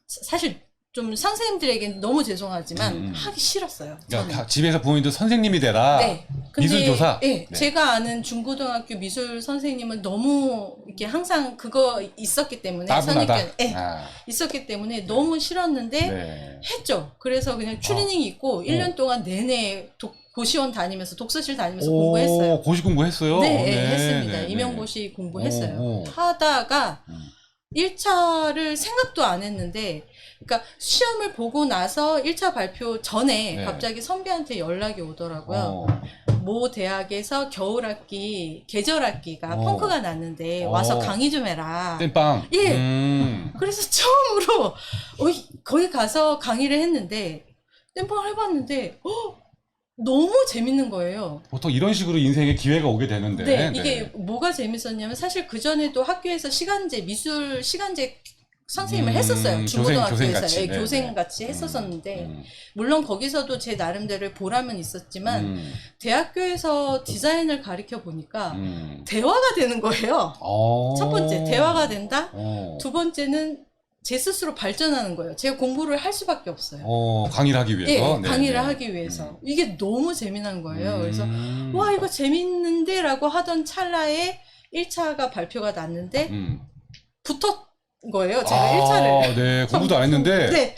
Speaker 2: 사실 좀 선생님들에게 너무 죄송하지만 하기 싫었어요.
Speaker 1: 그러니까 집에서 부모님도 선생님이 되라.
Speaker 2: 네.
Speaker 1: 미술교사.
Speaker 2: 네. 제가 아는 중고등학교 미술 선생님은 너무 이렇게 항상 그거 있었기 때문에
Speaker 1: 따분하다.
Speaker 2: 있었기 때문에 너무 싫었는데 했죠. 그래서 그냥 추리닝 입고 1년 동안 내내 고시원 다니면서 독서실 다니면서 공부했어요.
Speaker 1: 고시 공부했어요?
Speaker 2: 네, 했습니다. 임용고시 공부했어요. 하다가 1차를 생각도 안 했는데 그러니까 시험을 보고 나서 1차 발표 전에 갑자기 선배한테 연락이 오더라고요. 모 대학에서 겨울학기, 계절학기가 펑크가 났는데 와서 강의 좀 해라.
Speaker 1: 땜빵.
Speaker 2: 예. 그래서 처음으로 거기 가서 강의를 했는데 땜빵을 해봤는데 너무 재밌는 거예요.
Speaker 1: 보통 이런 식으로 인생에 기회가 오게 되는데.
Speaker 2: 네, 이게 뭐가 재밌었냐면 사실 그전에도 학교에서 미술 시간제 선생님을 했었어요. 중고등학교에서 교생같이 했었었는데 물론 거기서도 제 나름대로 보람은 있었지만 대학교에서 디자인을 가르쳐 보니까 대화가 되는 거예요. 첫 번째 대화가 된다. 두 번째는 제 스스로 발전하는 거예요. 제가 공부를 할 수밖에 없어요.
Speaker 1: 강의를 하기 위해서?
Speaker 2: 네, 강의를 하기 위해서. 이게 너무 재미난 거예요. 그래서 와 이거 재밌는데 라고 하던 찰나에 1차가 발표가 났는데 붙었 거예요. 제가 1차를.
Speaker 1: 네, 공부도 안 했는데.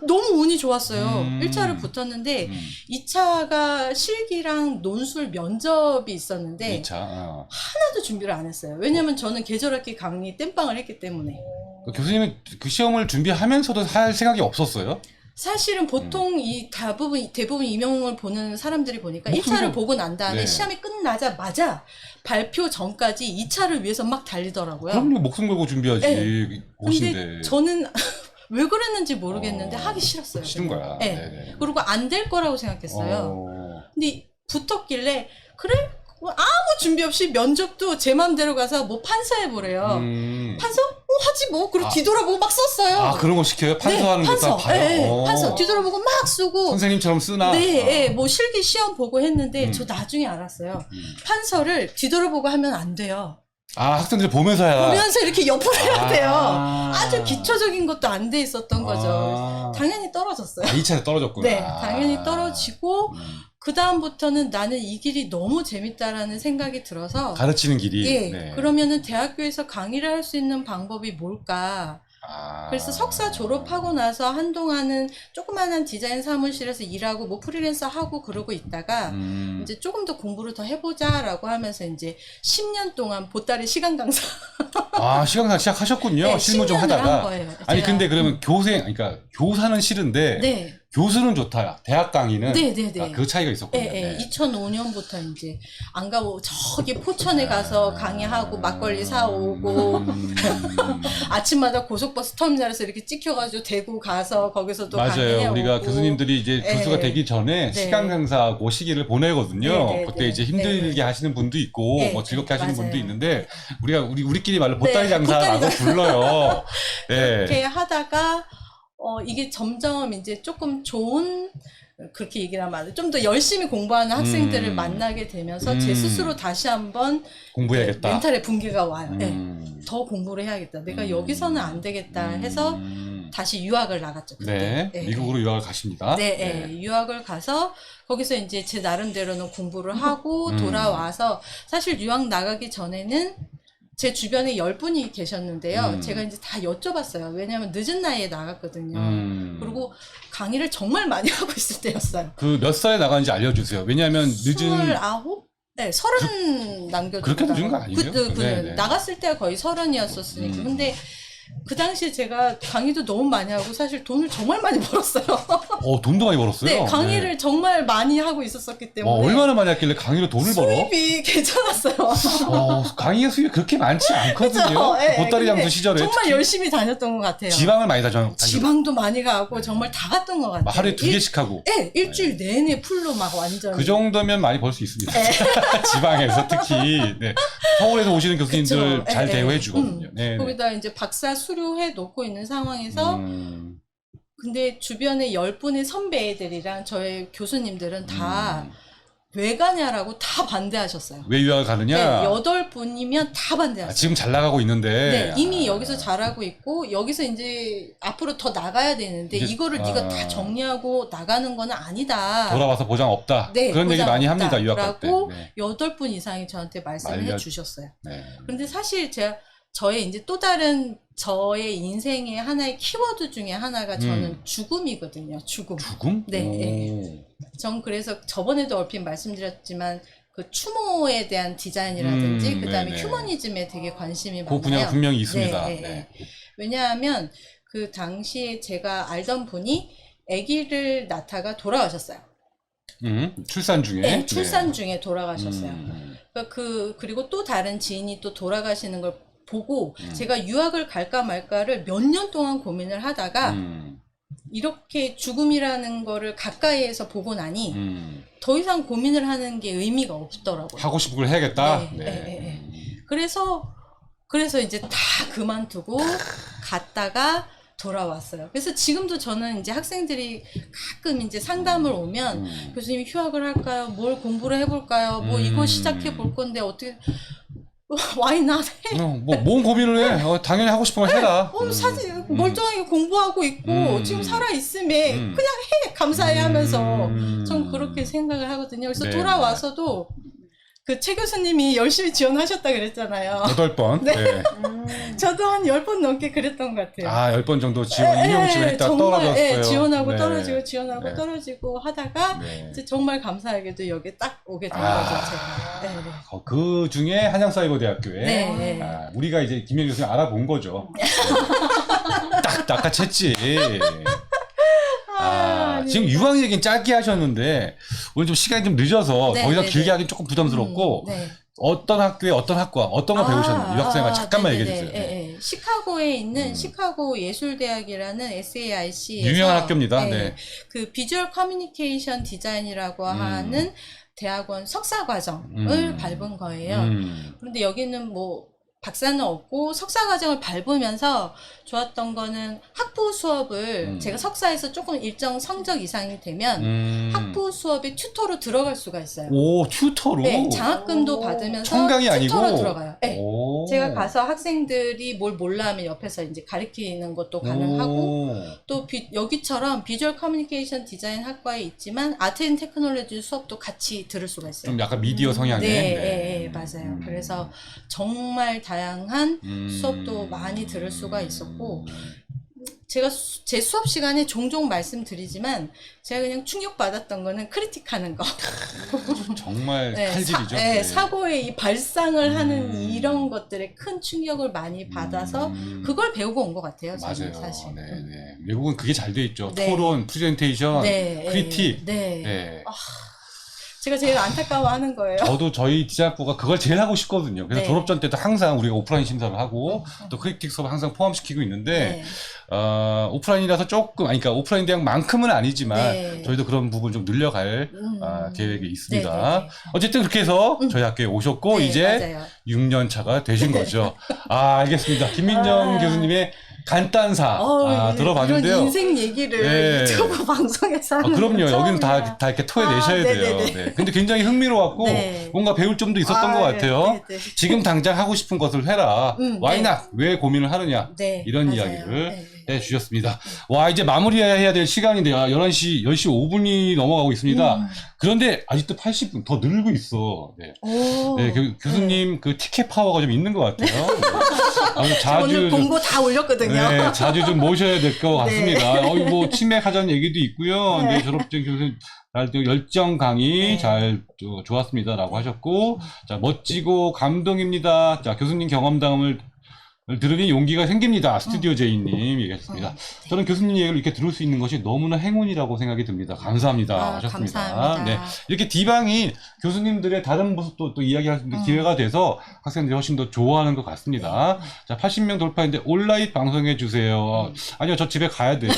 Speaker 2: 너무 운이 좋았어요. 1차를 붙었는데 2차가 실기랑 논술 면접이 있었는데
Speaker 1: 2차.
Speaker 2: 하나도 준비를 안 했어요. 왜냐면 저는 계절학기 강의 땜빵을 했기 때문에.
Speaker 1: 교수님은 그 시험을 준비하면서도 할 생각이 없었어요?
Speaker 2: 사실은 보통 대부분 임용을 보는 사람들이 보니까 1차를 보고 난 다음에 시험이 끝나자마자 발표 전까지 2차를 위해서 막 달리더라고요.
Speaker 1: 그럼 목숨 걸고 준비하지.
Speaker 2: 근데 저는 왜 그랬는지 모르겠는데 하기 싫었어요.
Speaker 1: 싫은 거야.
Speaker 2: 그리고 안 될 거라고 생각했어요. 근데 붙었길래 그래? 아무 준비 없이 면접도 제 맘대로 가서 뭐 판서해보래요. 판서? 하지 뭐. 그리고 뒤돌아보고 막 썼어요.
Speaker 1: 아, 그런 거 시켜요? 판서하는 것도 다 봐요?
Speaker 2: 네, 판서. 뒤돌아보고 막 쓰고.
Speaker 1: 선생님처럼 쓰나?
Speaker 2: 네, 뭐 실기 시험 보고 했는데 저 나중에 알았어요. 판서를 뒤돌아보고 하면 안 돼요.
Speaker 1: 아, 학생들 보면서 해야.
Speaker 2: 보면서 이렇게 옆으로 해야 돼요.
Speaker 1: 아.
Speaker 2: 아주 기초적인 것도 안 돼 있었던 거죠.
Speaker 1: 아.
Speaker 2: 당연히 떨어졌어요.
Speaker 1: 아, 2차에 떨어졌구나.
Speaker 2: 네, 당연히 떨어지고 그 다음부터는 나는 이 길이 너무 재밌다라는 생각이 들어서
Speaker 1: 가르치는 길이.
Speaker 2: 예,
Speaker 1: 네.
Speaker 2: 그러면은 대학교에서 강의를 할 수 있는 방법이 뭘까?
Speaker 1: 아.
Speaker 2: 그래서 석사 졸업하고 나서 한동안은 조그마한 디자인 사무실에서 일하고 뭐 프리랜서 하고 그러고 있다가 이제 조금 더 공부를 더 해보자라고 하면서 이제 10년 동안 보따리 시간 강사.
Speaker 1: 아, 시간 강사 시작하셨군요.
Speaker 2: 네,
Speaker 1: 실무 좀
Speaker 2: 10년을 한
Speaker 1: 하다가.
Speaker 2: 거예요.
Speaker 1: 아니,
Speaker 2: 제가.
Speaker 1: 근데 그러면 그러니까 교사는 싫은데.
Speaker 2: 네.
Speaker 1: 교수는 좋다. 대학 강의는.
Speaker 2: 네.
Speaker 1: 아, 그 차이가 있었군요.
Speaker 2: 예, 2005년부터 이제 안 가고 저기 포천에 가서 강의하고 막걸리 사오고 아침마다 고속버스 터미널에서 이렇게 찍혀가지고 대구 가서 거기서도
Speaker 1: 맞아요.
Speaker 2: 강의해오고.
Speaker 1: 우리가 교수님들이 이제
Speaker 2: 네.
Speaker 1: 교수가 되기 전에
Speaker 2: 네.
Speaker 1: 시간 강사하고 시기를 보내거든요.
Speaker 2: 네.
Speaker 1: 그때 이제 힘들게
Speaker 2: 네.
Speaker 1: 하시는 분도 있고
Speaker 2: 네.
Speaker 1: 뭐 즐겁게 하시는
Speaker 2: 맞아요.
Speaker 1: 분도 있는데 우리끼리 말로 보따리
Speaker 2: 네,
Speaker 1: 장사라고
Speaker 2: 보따리
Speaker 1: 불러요. 네.
Speaker 2: 그렇게 하다가 이게 점점 이제 조금 좋은 그렇게 얘기를 하면 안 돼. 좀 더 열심히 공부하는 학생들을 만나게 되면서 제 스스로 다시 한번
Speaker 1: 공부해야겠다.
Speaker 2: 멘탈의 붕괴가 와요. 네.
Speaker 1: 음.
Speaker 2: 더 공부를 해야겠다. 내가 여기서는 안 되겠다 해서 다시 유학을 나갔죠. 그때.
Speaker 1: 네. 미국으로 유학을 가십니다.
Speaker 2: 네, 유학을 가서 거기서 이제 제 나름대로는 공부를 하고 돌아와서 사실 유학 나가기 전에는 제 주변에 10분이 계셨는데요. 제가 이제 다 여쭤봤어요. 왜냐하면 늦은 나이에 나갔거든요. 그리고 강의를 정말 많이 하고 있을 때였어요.
Speaker 1: 그 몇 살에 나가는지 알려주세요. 왜냐하면 늦은
Speaker 2: 29? 네, 30 남겨두고.
Speaker 1: 그렇게 늦은 거 아니에요? 네.
Speaker 2: 나갔을 때가 거의 30이었었으니까. 근데 그 당시에 제가 강의도 너무 많이 하고 사실 돈을 정말 많이 벌었어요.
Speaker 1: 돈도 많이 벌었어요.
Speaker 2: 네, 강의를 정말 많이 하고 있었었기 때문에.
Speaker 1: 얼마나 많이 했길래 강의로 돈을 벌어?
Speaker 2: 수입이 괜찮았어요.
Speaker 1: 강의의 수입이 그렇게 많지 않거든요.
Speaker 2: 그쵸? 예,
Speaker 1: 보따리 장수
Speaker 2: 근데
Speaker 1: 시절에.
Speaker 2: 정말
Speaker 1: 특히
Speaker 2: 열심히 다녔던 것 같아요.
Speaker 1: 지방을 많이 다녔죠.
Speaker 2: 지방도 많이 가고 정말 다 갔던 것 같아요.
Speaker 1: 하루에 2개씩 하고.
Speaker 2: 네, 일주일 내내 풀로 막 완전.
Speaker 1: 그 정도면 많이 벌 수 있습니다. 지방에서 특히. 네. 서울에서 오시는 교수님들
Speaker 2: 그쵸?
Speaker 1: 잘
Speaker 2: 예,
Speaker 1: 대우해 주거든요. 네.
Speaker 2: 거기다 이제 박사 수료해 놓고 있는 상황에서 근데 주변에 10분의 선배 애들이랑 저의 교수님들은 다 왜 가냐라고 다 반대하셨어요.
Speaker 1: 왜 유학을 가느냐?
Speaker 2: 네, 8분이면 다 반대하셨어요.
Speaker 1: 지금 잘 나가고 있는데.
Speaker 2: 네, 이미 여기서 잘하고 있고 여기서 이제 앞으로 더 나가야 되는데 이거를 네가 다 정리하고 나가는 건 아니다.
Speaker 1: 돌아와서 보장 없다.
Speaker 2: 네,
Speaker 1: 그런 얘기
Speaker 2: 보장
Speaker 1: 많이
Speaker 2: 없다.
Speaker 1: 합니다. 유학 갈 때.
Speaker 2: 라고
Speaker 1: 네.
Speaker 2: 8분 이상이 저한테 말씀을 해주셨어요.
Speaker 1: 네.
Speaker 2: 그런데 사실 제가 저의 이제 또 다른 저의 인생의 하나의 키워드 중에 하나가 저는 죽음이거든요. 죽음.
Speaker 1: 죽음?
Speaker 2: 네, 네. 전 그래서 저번에도 얼핏 말씀드렸지만 그 추모에 대한 디자인이라든지 그다음에
Speaker 1: 네네.
Speaker 2: 휴머니즘에 되게 관심이
Speaker 1: 그
Speaker 2: 많아요.
Speaker 1: 분야가 분명히 있습니다.
Speaker 2: 네, 네. 왜냐하면 그 당시에 제가 알던 분이 아기를 낳다가 돌아가셨어요.
Speaker 1: 출산 중에.
Speaker 2: 네, 출산 중에 돌아가셨어요.
Speaker 1: 네.
Speaker 2: 그리고 또 다른 지인이 또 돌아가시는 걸 보고 제가 유학을 갈까 말까를 몇 년 동안 고민을 하다가 이렇게 죽음이라는 거를 가까이에서 보고 나니 더 이상 고민을 하는 게 의미가 없더라고요.
Speaker 1: 하고 싶은 걸 해야겠다.
Speaker 2: 네. 그래서 이제 다 그만두고 갔다가 돌아왔어요. 그래서 지금도 저는 이제 학생들이 가끔 이제 상담을 오면 교수님 휴학을 할까요? 뭘 공부를 해볼까요? 뭐 이거 시작해 볼 건데 어떻게 why not 해?
Speaker 1: 뭔 고민을 해? 당연히 하고 싶은 걸 해라.
Speaker 2: 사실 멀쩡하게 공부하고 있고 지금 살아 있음에 그냥 해 감사해 하면서 전 그렇게 생각을 하거든요. 그래서
Speaker 1: 네.
Speaker 2: 돌아와서도 그 최 교수님이 열심히 지원하셨다 그랬잖아요.
Speaker 1: 8번.
Speaker 2: 네.
Speaker 1: 네.
Speaker 2: 저도 한 10번 넘게 그랬던 것 같아요.
Speaker 1: 10번 정도 임용 지원했다
Speaker 2: 정말,
Speaker 1: 떨어졌어요.
Speaker 2: 지원하고
Speaker 1: 네.
Speaker 2: 떨어지고 지원하고
Speaker 1: 네.
Speaker 2: 떨어지고 하다가
Speaker 1: 네.
Speaker 2: 이제 정말 감사하게도 여기 딱 오게 된 거죠, 제가. 네.
Speaker 1: 그 중에 한양사이버대학교에
Speaker 2: 네.
Speaker 1: 우리가 이제 김현 교수님 알아본 거죠. 딱 낚아챘지. 지금 유학 얘기는 짧게 하셨는데 오늘 좀 시간이 좀 늦어서
Speaker 2: 네,
Speaker 1: 더 이상
Speaker 2: 네,
Speaker 1: 길게
Speaker 2: 네.
Speaker 1: 하긴 조금 부담스럽고
Speaker 2: 네.
Speaker 1: 어떤 학교에 어떤 학과 어떤 거 배우셨나요? 유학생활 잠깐만
Speaker 2: 네네네.
Speaker 1: 얘기해 주세요.
Speaker 2: 예. 시카고에 있는 시카고 예술대학이라는 SAIC에서
Speaker 1: 유명한 학교입니다. 네.
Speaker 2: 그 비주얼 커뮤니케이션 디자인이라고 하는 대학원 석사 과정을 밟은 거예요. 그런데 여기는 뭐 박사는 없고 석사 과정을 밟으면서 좋았던 거는 학부 수업을 제가 석사에서 조금 일정 성적 이상이 되면 학부 수업에 튜터로 들어갈 수가 있어요.
Speaker 1: 오, 튜터로?
Speaker 2: 네, 장학금도 받으면서
Speaker 1: 청강이
Speaker 2: 튜터로
Speaker 1: 아니고?
Speaker 2: 들어가요. 네.
Speaker 1: 오.
Speaker 2: 제가 가서 학생들이 뭘 몰라 하면 옆에서 이제 가르치는 것도 가능하고 또 여기처럼 비주얼 커뮤니케이션 디자인 학과에 있지만 아트 앤 테크놀로지 수업도 같이 들을 수가 있어요.
Speaker 1: 좀 약간 미디어 성향의.
Speaker 2: 네, 맞아요. 그래서 정말 다양한 수업도 많이 들을 수가 있었고 제가 제 수업 시간에 종종 말씀드리지만 제가 그냥 충격받았던 거는 크리틱하는 거.
Speaker 1: 정말
Speaker 2: 네,
Speaker 1: 칼질이죠.
Speaker 2: 네, 사고의 이 발상을 하는 이런 것들에 큰 충격을 많이 받아서 그걸 배우고 온 것 같아요. 저는
Speaker 1: 맞아요.
Speaker 2: 사실.
Speaker 1: 네, 네. 외국은 그게 잘 돼 있죠.
Speaker 2: 네.
Speaker 1: 토론, 프레젠테이션,
Speaker 2: 네,
Speaker 1: 크리틱.
Speaker 2: 네.
Speaker 1: 네.
Speaker 2: 제가 제일 안타까워하는 거예요.
Speaker 1: 저도 저희 디자인학부가 그걸 제일 하고 싶거든요. 그래서
Speaker 2: 네.
Speaker 1: 졸업전 때도 항상 우리가 오프라인 심사를 하고 또 크리틱 수업을 항상 포함시키고 있는데
Speaker 2: 네.
Speaker 1: 오프라인이라서 조금 아니 그러니까 오프라인 대학만큼은 아니지만
Speaker 2: 네.
Speaker 1: 저희도 그런 부분 좀 늘려갈 계획이 있습니다.
Speaker 2: 네, 네, 네.
Speaker 1: 어쨌든 그렇게 해서 저희 학교에 오셨고
Speaker 2: 네,
Speaker 1: 이제
Speaker 2: 맞아요.
Speaker 1: 6년 차가 되신 거죠. 알겠습니다. 김민정 교수님의 간단사 들어봤는데요.
Speaker 2: 이런 인생 얘기를
Speaker 1: 네.
Speaker 2: 유튜브 방송에서 하는
Speaker 1: 그럼요.
Speaker 2: 건
Speaker 1: 여기는
Speaker 2: 처음이라.
Speaker 1: 다 이렇게 토해내셔야 돼요.
Speaker 2: 네네네.
Speaker 1: 네. 근데 굉장히 흥미로웠고
Speaker 2: 네.
Speaker 1: 뭔가 배울 점도 있었던 것 같아요.
Speaker 2: 네, 네.
Speaker 1: 지금 당장 하고 싶은 것을 해라. Why
Speaker 2: 네.
Speaker 1: not? 왜 고민을 하느냐?
Speaker 2: 네,
Speaker 1: 이런
Speaker 2: 맞아요.
Speaker 1: 이야기를
Speaker 2: 네,
Speaker 1: 해주셨습니다. 와, 이제 마무리해야 될 시간인데요. 10시 5분이 넘어가고 있습니다. 그런데 아직도 80분 더 늘고 있어. 네.
Speaker 2: 오.
Speaker 1: 네, 교수님 그 티켓 파워가 좀 있는 것 같아요. 네.
Speaker 2: 오늘
Speaker 1: 자주
Speaker 2: 공고 다 올렸거든요.
Speaker 1: 네, 자주 좀 모셔야 될 것 같습니다.
Speaker 2: 네.
Speaker 1: 뭐 치맥하자는 얘기도 있고요. 네, 졸업생 교수님 열정 강의
Speaker 2: 네.
Speaker 1: 잘 좋았습니다라고 하셨고, 자 멋지고 감동입니다. 자 교수님 경험담을 들으니 용기가 생깁니다. 스튜디오 제이님 얘기하셨습니다. 저는 교수님 얘기를 이렇게 들을 수 있는 것이 너무나 행운이라고 생각이 듭니다. 감사합니다. 하셨습니다.
Speaker 2: 감사합니다.
Speaker 1: 네, 이렇게 D방이 교수님들의 다른 모습도 또 이야기할 수 있는 기회가 돼서 학생들이 훨씬 더 좋아하는 것 같습니다. 자, 80명 돌파인데 온라인 방송해 주세요. 아니요, 저 집에 가야 돼요.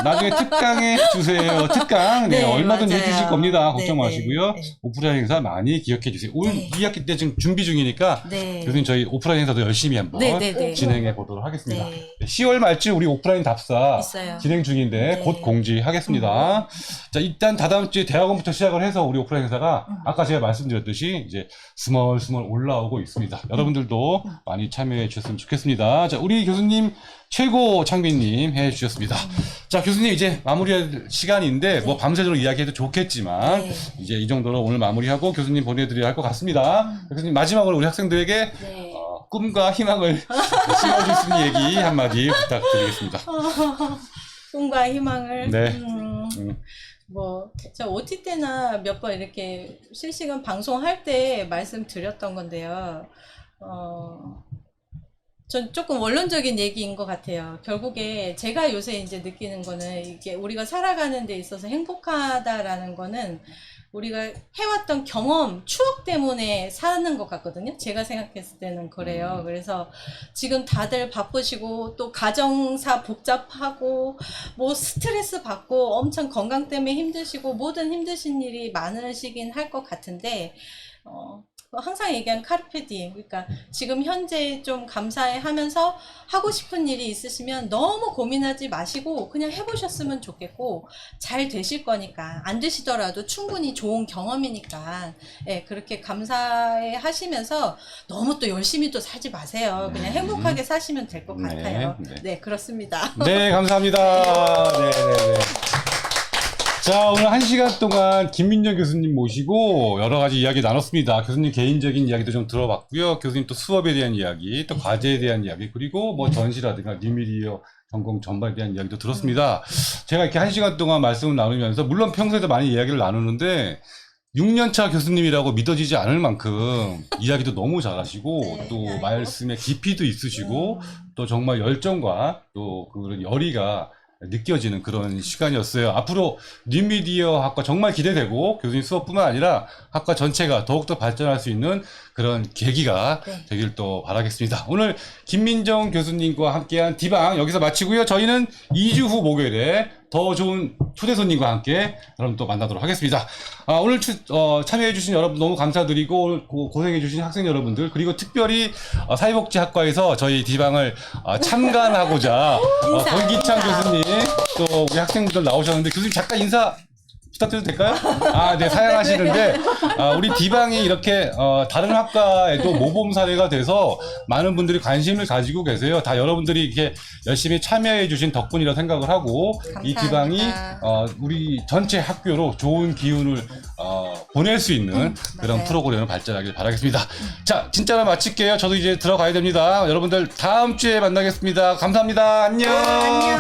Speaker 1: 나중에 특강해 주세요. 특강. 네,
Speaker 2: 네,
Speaker 1: 얼마든지
Speaker 2: 맞아요.
Speaker 1: 해주실 겁니다. 걱정
Speaker 2: 네,
Speaker 1: 마시고요.
Speaker 2: 네.
Speaker 1: 오프라인 행사 많이 기억해 주세요. 올
Speaker 2: 네.
Speaker 1: 2학기 때 지금 준비 중이니까
Speaker 2: 네.
Speaker 1: 교수님 저희 오프라인 행사도 열심히 한번
Speaker 2: 네, 네, 네.
Speaker 1: 진행해 보도록 하겠습니다.
Speaker 2: 네.
Speaker 1: 10월 말쯤 우리 오프라인 답사
Speaker 2: 있어요.
Speaker 1: 진행 중인데
Speaker 2: 네.
Speaker 1: 곧 공지하겠습니다. 자, 일단 다다음 주에 대학원부터 시작을 해서 우리 오프라인 행사가 아까 제가 말씀드렸듯이 이제 스멀스멀 올라오고 있습니다. 여러분들도 많이 참여해 주셨으면 좋겠습니다. 자, 우리 교수님 최고 창빈님 해 주셨습니다. 자, 교수님 이제 마무리할 시간인데 뭐 밤새도록 이야기해도 좋겠지만
Speaker 2: 네.
Speaker 1: 이제 이 정도로 오늘 마무리하고 교수님 보내드려야 할 것 같습니다. 교수님 마지막으로 우리 학생들에게
Speaker 2: 네.
Speaker 1: 꿈과 희망을 심어줄 수 있는 얘기 한마디 부탁드리겠습니다.
Speaker 2: 꿈과 희망을.
Speaker 1: 네.
Speaker 2: 뭐, 저 OT 때나 몇 번 이렇게 실시간 방송할 때 말씀드렸던 건데요. 전 조금 원론적인 얘기인 것 같아요. 결국에 제가 요새 이제 느끼는 거는 이게 우리가 살아가는 데 있어서 행복하다라는 거는 우리가 해왔던 경험, 추억 때문에 사는 것 같거든요. 제가 생각했을 때는 그래요. 그래서 지금 다들 바쁘시고 또 가정사 복잡하고 뭐 스트레스 받고 엄청 건강 때문에 힘드시고 모든 힘드신 일이 많으시긴 할 것 같은데 항상 얘기한 카르페 디엠, 그러니까 지금 현재 좀 감사해 하면서 하고 싶은 일이 있으시면 너무 고민하지 마시고 그냥 해보셨으면 좋겠고 잘 되실 거니까 안 되시더라도 충분히 좋은 경험이니까 예, 그렇게 감사해 하시면서 너무 또 열심히 또 살지 마세요. 그냥 행복하게 사시면 될 것
Speaker 1: 네,
Speaker 2: 같아요.
Speaker 1: 네.
Speaker 2: 네, 그렇습니다.
Speaker 1: 네, 감사합니다. 네, 네, 네. 자, 오늘 1시간 동안 김민정 교수님 모시고 여러 가지 이야기 나눴습니다. 교수님 개인적인 이야기도 좀 들어봤고요. 교수님 또 수업에 대한 이야기, 또 과제에 대한 이야기, 그리고 뭐 전시라든가 뉴미디어 전공 전반에 대한 이야기도 들었습니다. 제가 이렇게 1시간 동안 말씀을 나누면서 물론 평소에도 많이 이야기를 나누는데 6년차 교수님이라고 믿어지지 않을 만큼 이야기도 너무 잘하시고
Speaker 2: 네,
Speaker 1: 또
Speaker 2: 아이고.
Speaker 1: 말씀에 깊이도 있으시고 또 정말 열정과 또 그런 열의가 느껴지는 그런 시간이었어요. 앞으로 뉴미디어 학과 정말 기대되고 교수님 수업뿐만 아니라 학과 전체가 더욱더 발전할 수 있는 그런 계기가
Speaker 2: 네.
Speaker 1: 되길 또 바라겠습니다. 오늘 김민정 교수님과 함께한 디방 여기서 마치고요. 저희는 2주 후 목요일에 더 좋은 초대 손님과 함께 여러분 또 만나도록 하겠습니다. 오늘 참여해주신 여러분 너무 감사드리고 오늘 고생해주신 학생 여러분들 그리고 특별히 사회복지학과에서 저희 디방을 참관하고자 권기창 교수님 또 우리 학생분들 나오셨는데 교수님 잠깐 인사 부탁드려도 될까요? 네, 사양하시는데, 우리 디방이 이렇게, 다른 학과에도 모범 사례가 돼서 많은 분들이 관심을 가지고 계세요. 다 여러분들이 이렇게 열심히 참여해주신 덕분이라 생각을 하고, 이 디방이, 우리 전체 학교로 좋은 기운을, 보낼 수 있는 그런
Speaker 2: 맞아요.
Speaker 1: 프로그램을 발전하길 바라겠습니다. 자, 진짜로 마칠게요. 저도 이제 들어가야 됩니다. 여러분들 다음 주에 만나겠습니다. 감사합니다. 안녕.
Speaker 3: 안녕.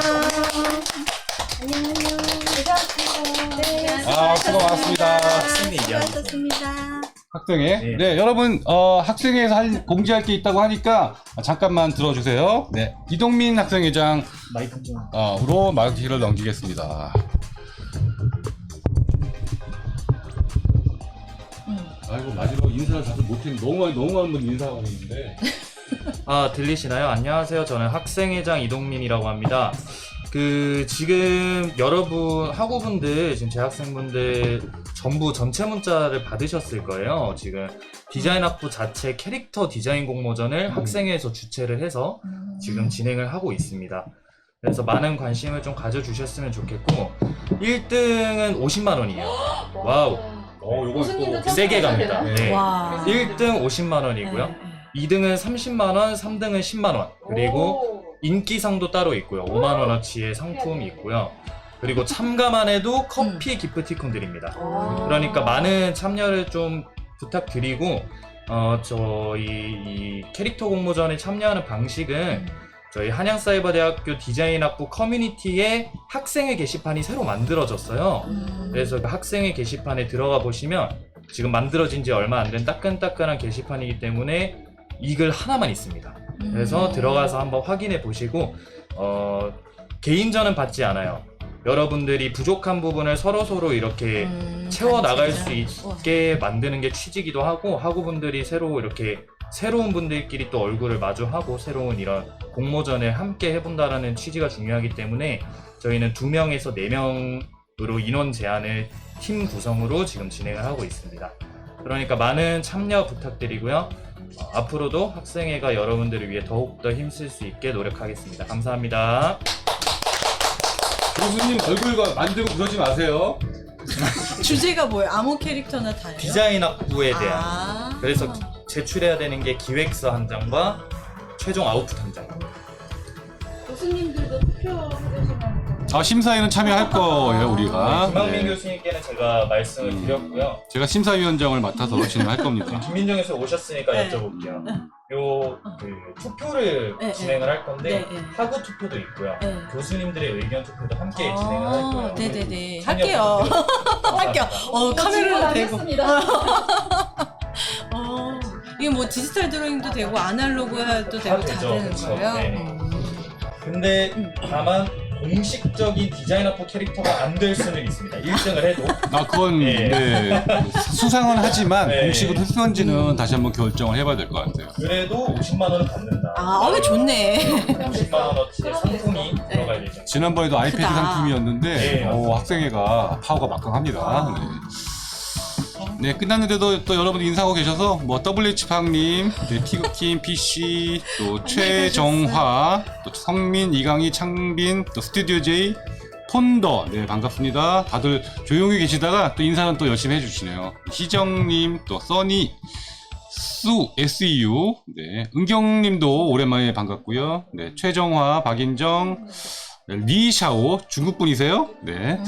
Speaker 1: 수고 많았습니다.
Speaker 2: 수고하셨습니다.
Speaker 1: 학생회. 네, 여러분, 학생회에서 공지할 게 있다고 하니까 잠깐만 들어주세요. 네, 이동민 학생회장, 으로 마이크를 넘기겠습니다. 아이고, 마지막 인사를 다들 못했는데, 너무 많은 분 인사하고 있는데.
Speaker 4: 들리시나요? 안녕하세요. 저는 학생회장 이동민이라고 합니다. 지금 여러분 학우분들, 지금 재학생분들 전부 전체 문자를 받으셨을 거예요. 지금 디자인 학부 자체 캐릭터 디자인 공모전을 학생회에서 주최를 해서 지금 진행을 하고 있습니다. 그래서 많은 관심을 좀 가져주셨으면 좋겠고, 1등은 50만 원이에요. 와우.
Speaker 3: 교수님도
Speaker 4: 세게 갑니다. 네.
Speaker 2: 와.
Speaker 4: 1등 50만 원이고요. 2등은 30만 원, 3등은 10만 원. 그리고 인기상도 따로 있고요. 5만 원어치의 상품이 있고요. 그리고 참가만 해도 커피 기프티콘 드립니다. 그러니까 많은 참여를 좀 부탁드리고, 저희 이 캐릭터 공모전에 참여하는 방식은 저희 한양사이버대학교 디자인학부 커뮤니티에 학생회 게시판이 새로 만들어졌어요. 그래서 그 학생회 게시판에 들어가 보시면 지금 만들어진 지 얼마 안 된 따끈따끈한 게시판이기 때문에 이 글 하나만 있습니다. 그래서 들어가서 한번 확인해 보시고, 개인전은 받지 않아요. 여러분들이 부족한 부분을 서로 이렇게 채워 나갈 수 있게 만드는 게 취지이기도 하고, 학우분들이 새로운 분들끼리 또 얼굴을 마주하고 새로운 이런 공모전을 함께 해본다라는 취지가 중요하기 때문에 저희는 2명에서 4명으로 인원 제한을 팀 구성으로 지금 진행을 하고 있습니다. 그러니까 많은 참여 부탁드리고요. 앞으로도 학생회가 여러분들을 위해 더욱더 힘쓸 수 있게 노력하겠습니다. 감사합니다.
Speaker 1: 교수님 얼굴 만들고 그러지 마세요.
Speaker 2: 주제가 뭐예요? 아무 캐릭터나 다요?
Speaker 4: 디자인 학부에 대한. 그래서 제출해야 되는 게 기획서 한 장과 최종 아웃풋 한 장.
Speaker 3: 교수님들도 투표해주시면
Speaker 1: 심사위는 참여할 거예요, 우리가.
Speaker 4: 김학민
Speaker 1: 네.
Speaker 4: 교수님께는 제가 말씀을 드렸고요.
Speaker 1: 제가 심사위원장을 맡아서 진행할 겁니다.
Speaker 4: 김민정 교수 오셨으니까
Speaker 2: 네.
Speaker 4: 여쭤볼게요. 투표를
Speaker 2: 네,
Speaker 4: 진행을 할 건데,
Speaker 2: 네, 네.
Speaker 4: 학우 투표도 있고요.
Speaker 2: 네.
Speaker 4: 교수님들의 의견 투표도 함께 진행을 할 거예요.
Speaker 2: 네네네.
Speaker 4: 참여
Speaker 2: 할게요.
Speaker 4: 부탁드립니다.
Speaker 2: 할게요. 카메라로 되고.
Speaker 3: 하겠습니다.
Speaker 2: 이게 뭐 디지털 드로잉도 되고 아날로그도 되고 다
Speaker 4: 되죠.
Speaker 2: 되는
Speaker 4: 그쵸.
Speaker 2: 거예요?
Speaker 4: 네. 근데 다만 공식적인 디자인 학부 캐릭터가 안 될 수는 있습니다. 1등을 해도.
Speaker 1: 그건
Speaker 4: 네.
Speaker 1: 네. 수상은 하지만
Speaker 4: 네.
Speaker 1: 공식으로 했는지는 다시 한번 결정을 해봐야 될 것 같아요.
Speaker 4: 그래도 50만 원은 받는다.
Speaker 2: 좋네.
Speaker 4: 50만 원어치의 상품이 들어가야 되죠.
Speaker 1: 지난번에도 아이패드
Speaker 2: 크다.
Speaker 1: 상품이었는데
Speaker 4: 네, 맞습니다.
Speaker 1: 학생회가 파워가 막강합니다. 네, 끝났는데도 또 여러분들 인사하고 계셔서 WH팡님, 피그킴 PC, 또 최정화, 또 성민, 이강희, 창빈, 또 스튜디오 J, 폰더, 네 반갑습니다. 다들 조용히 계시다가 또 인사는 또 열심히 해주시네요. 희정님, 또 써니, SEU, 네 은경님도 오랜만에 반갑고요. 네 최정화, 박인정, 네, 리샤오 중국분이세요? 네.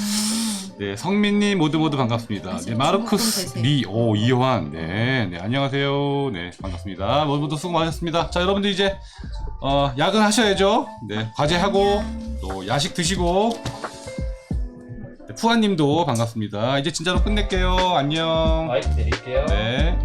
Speaker 1: 네, 성민님 모두 반갑습니다. 네, 마르크스 리, 이효환, 네, 안녕하세요. 네, 반갑습니다. 모두 수고 많으셨습니다. 자, 여러분들 이제 야근하셔야죠. 네, 과제하고 또 야식 드시고. 네, 푸아님도 반갑습니다. 이제 진짜로 끝낼게요. 안녕.
Speaker 4: 마이크 드릴게요.
Speaker 1: 네.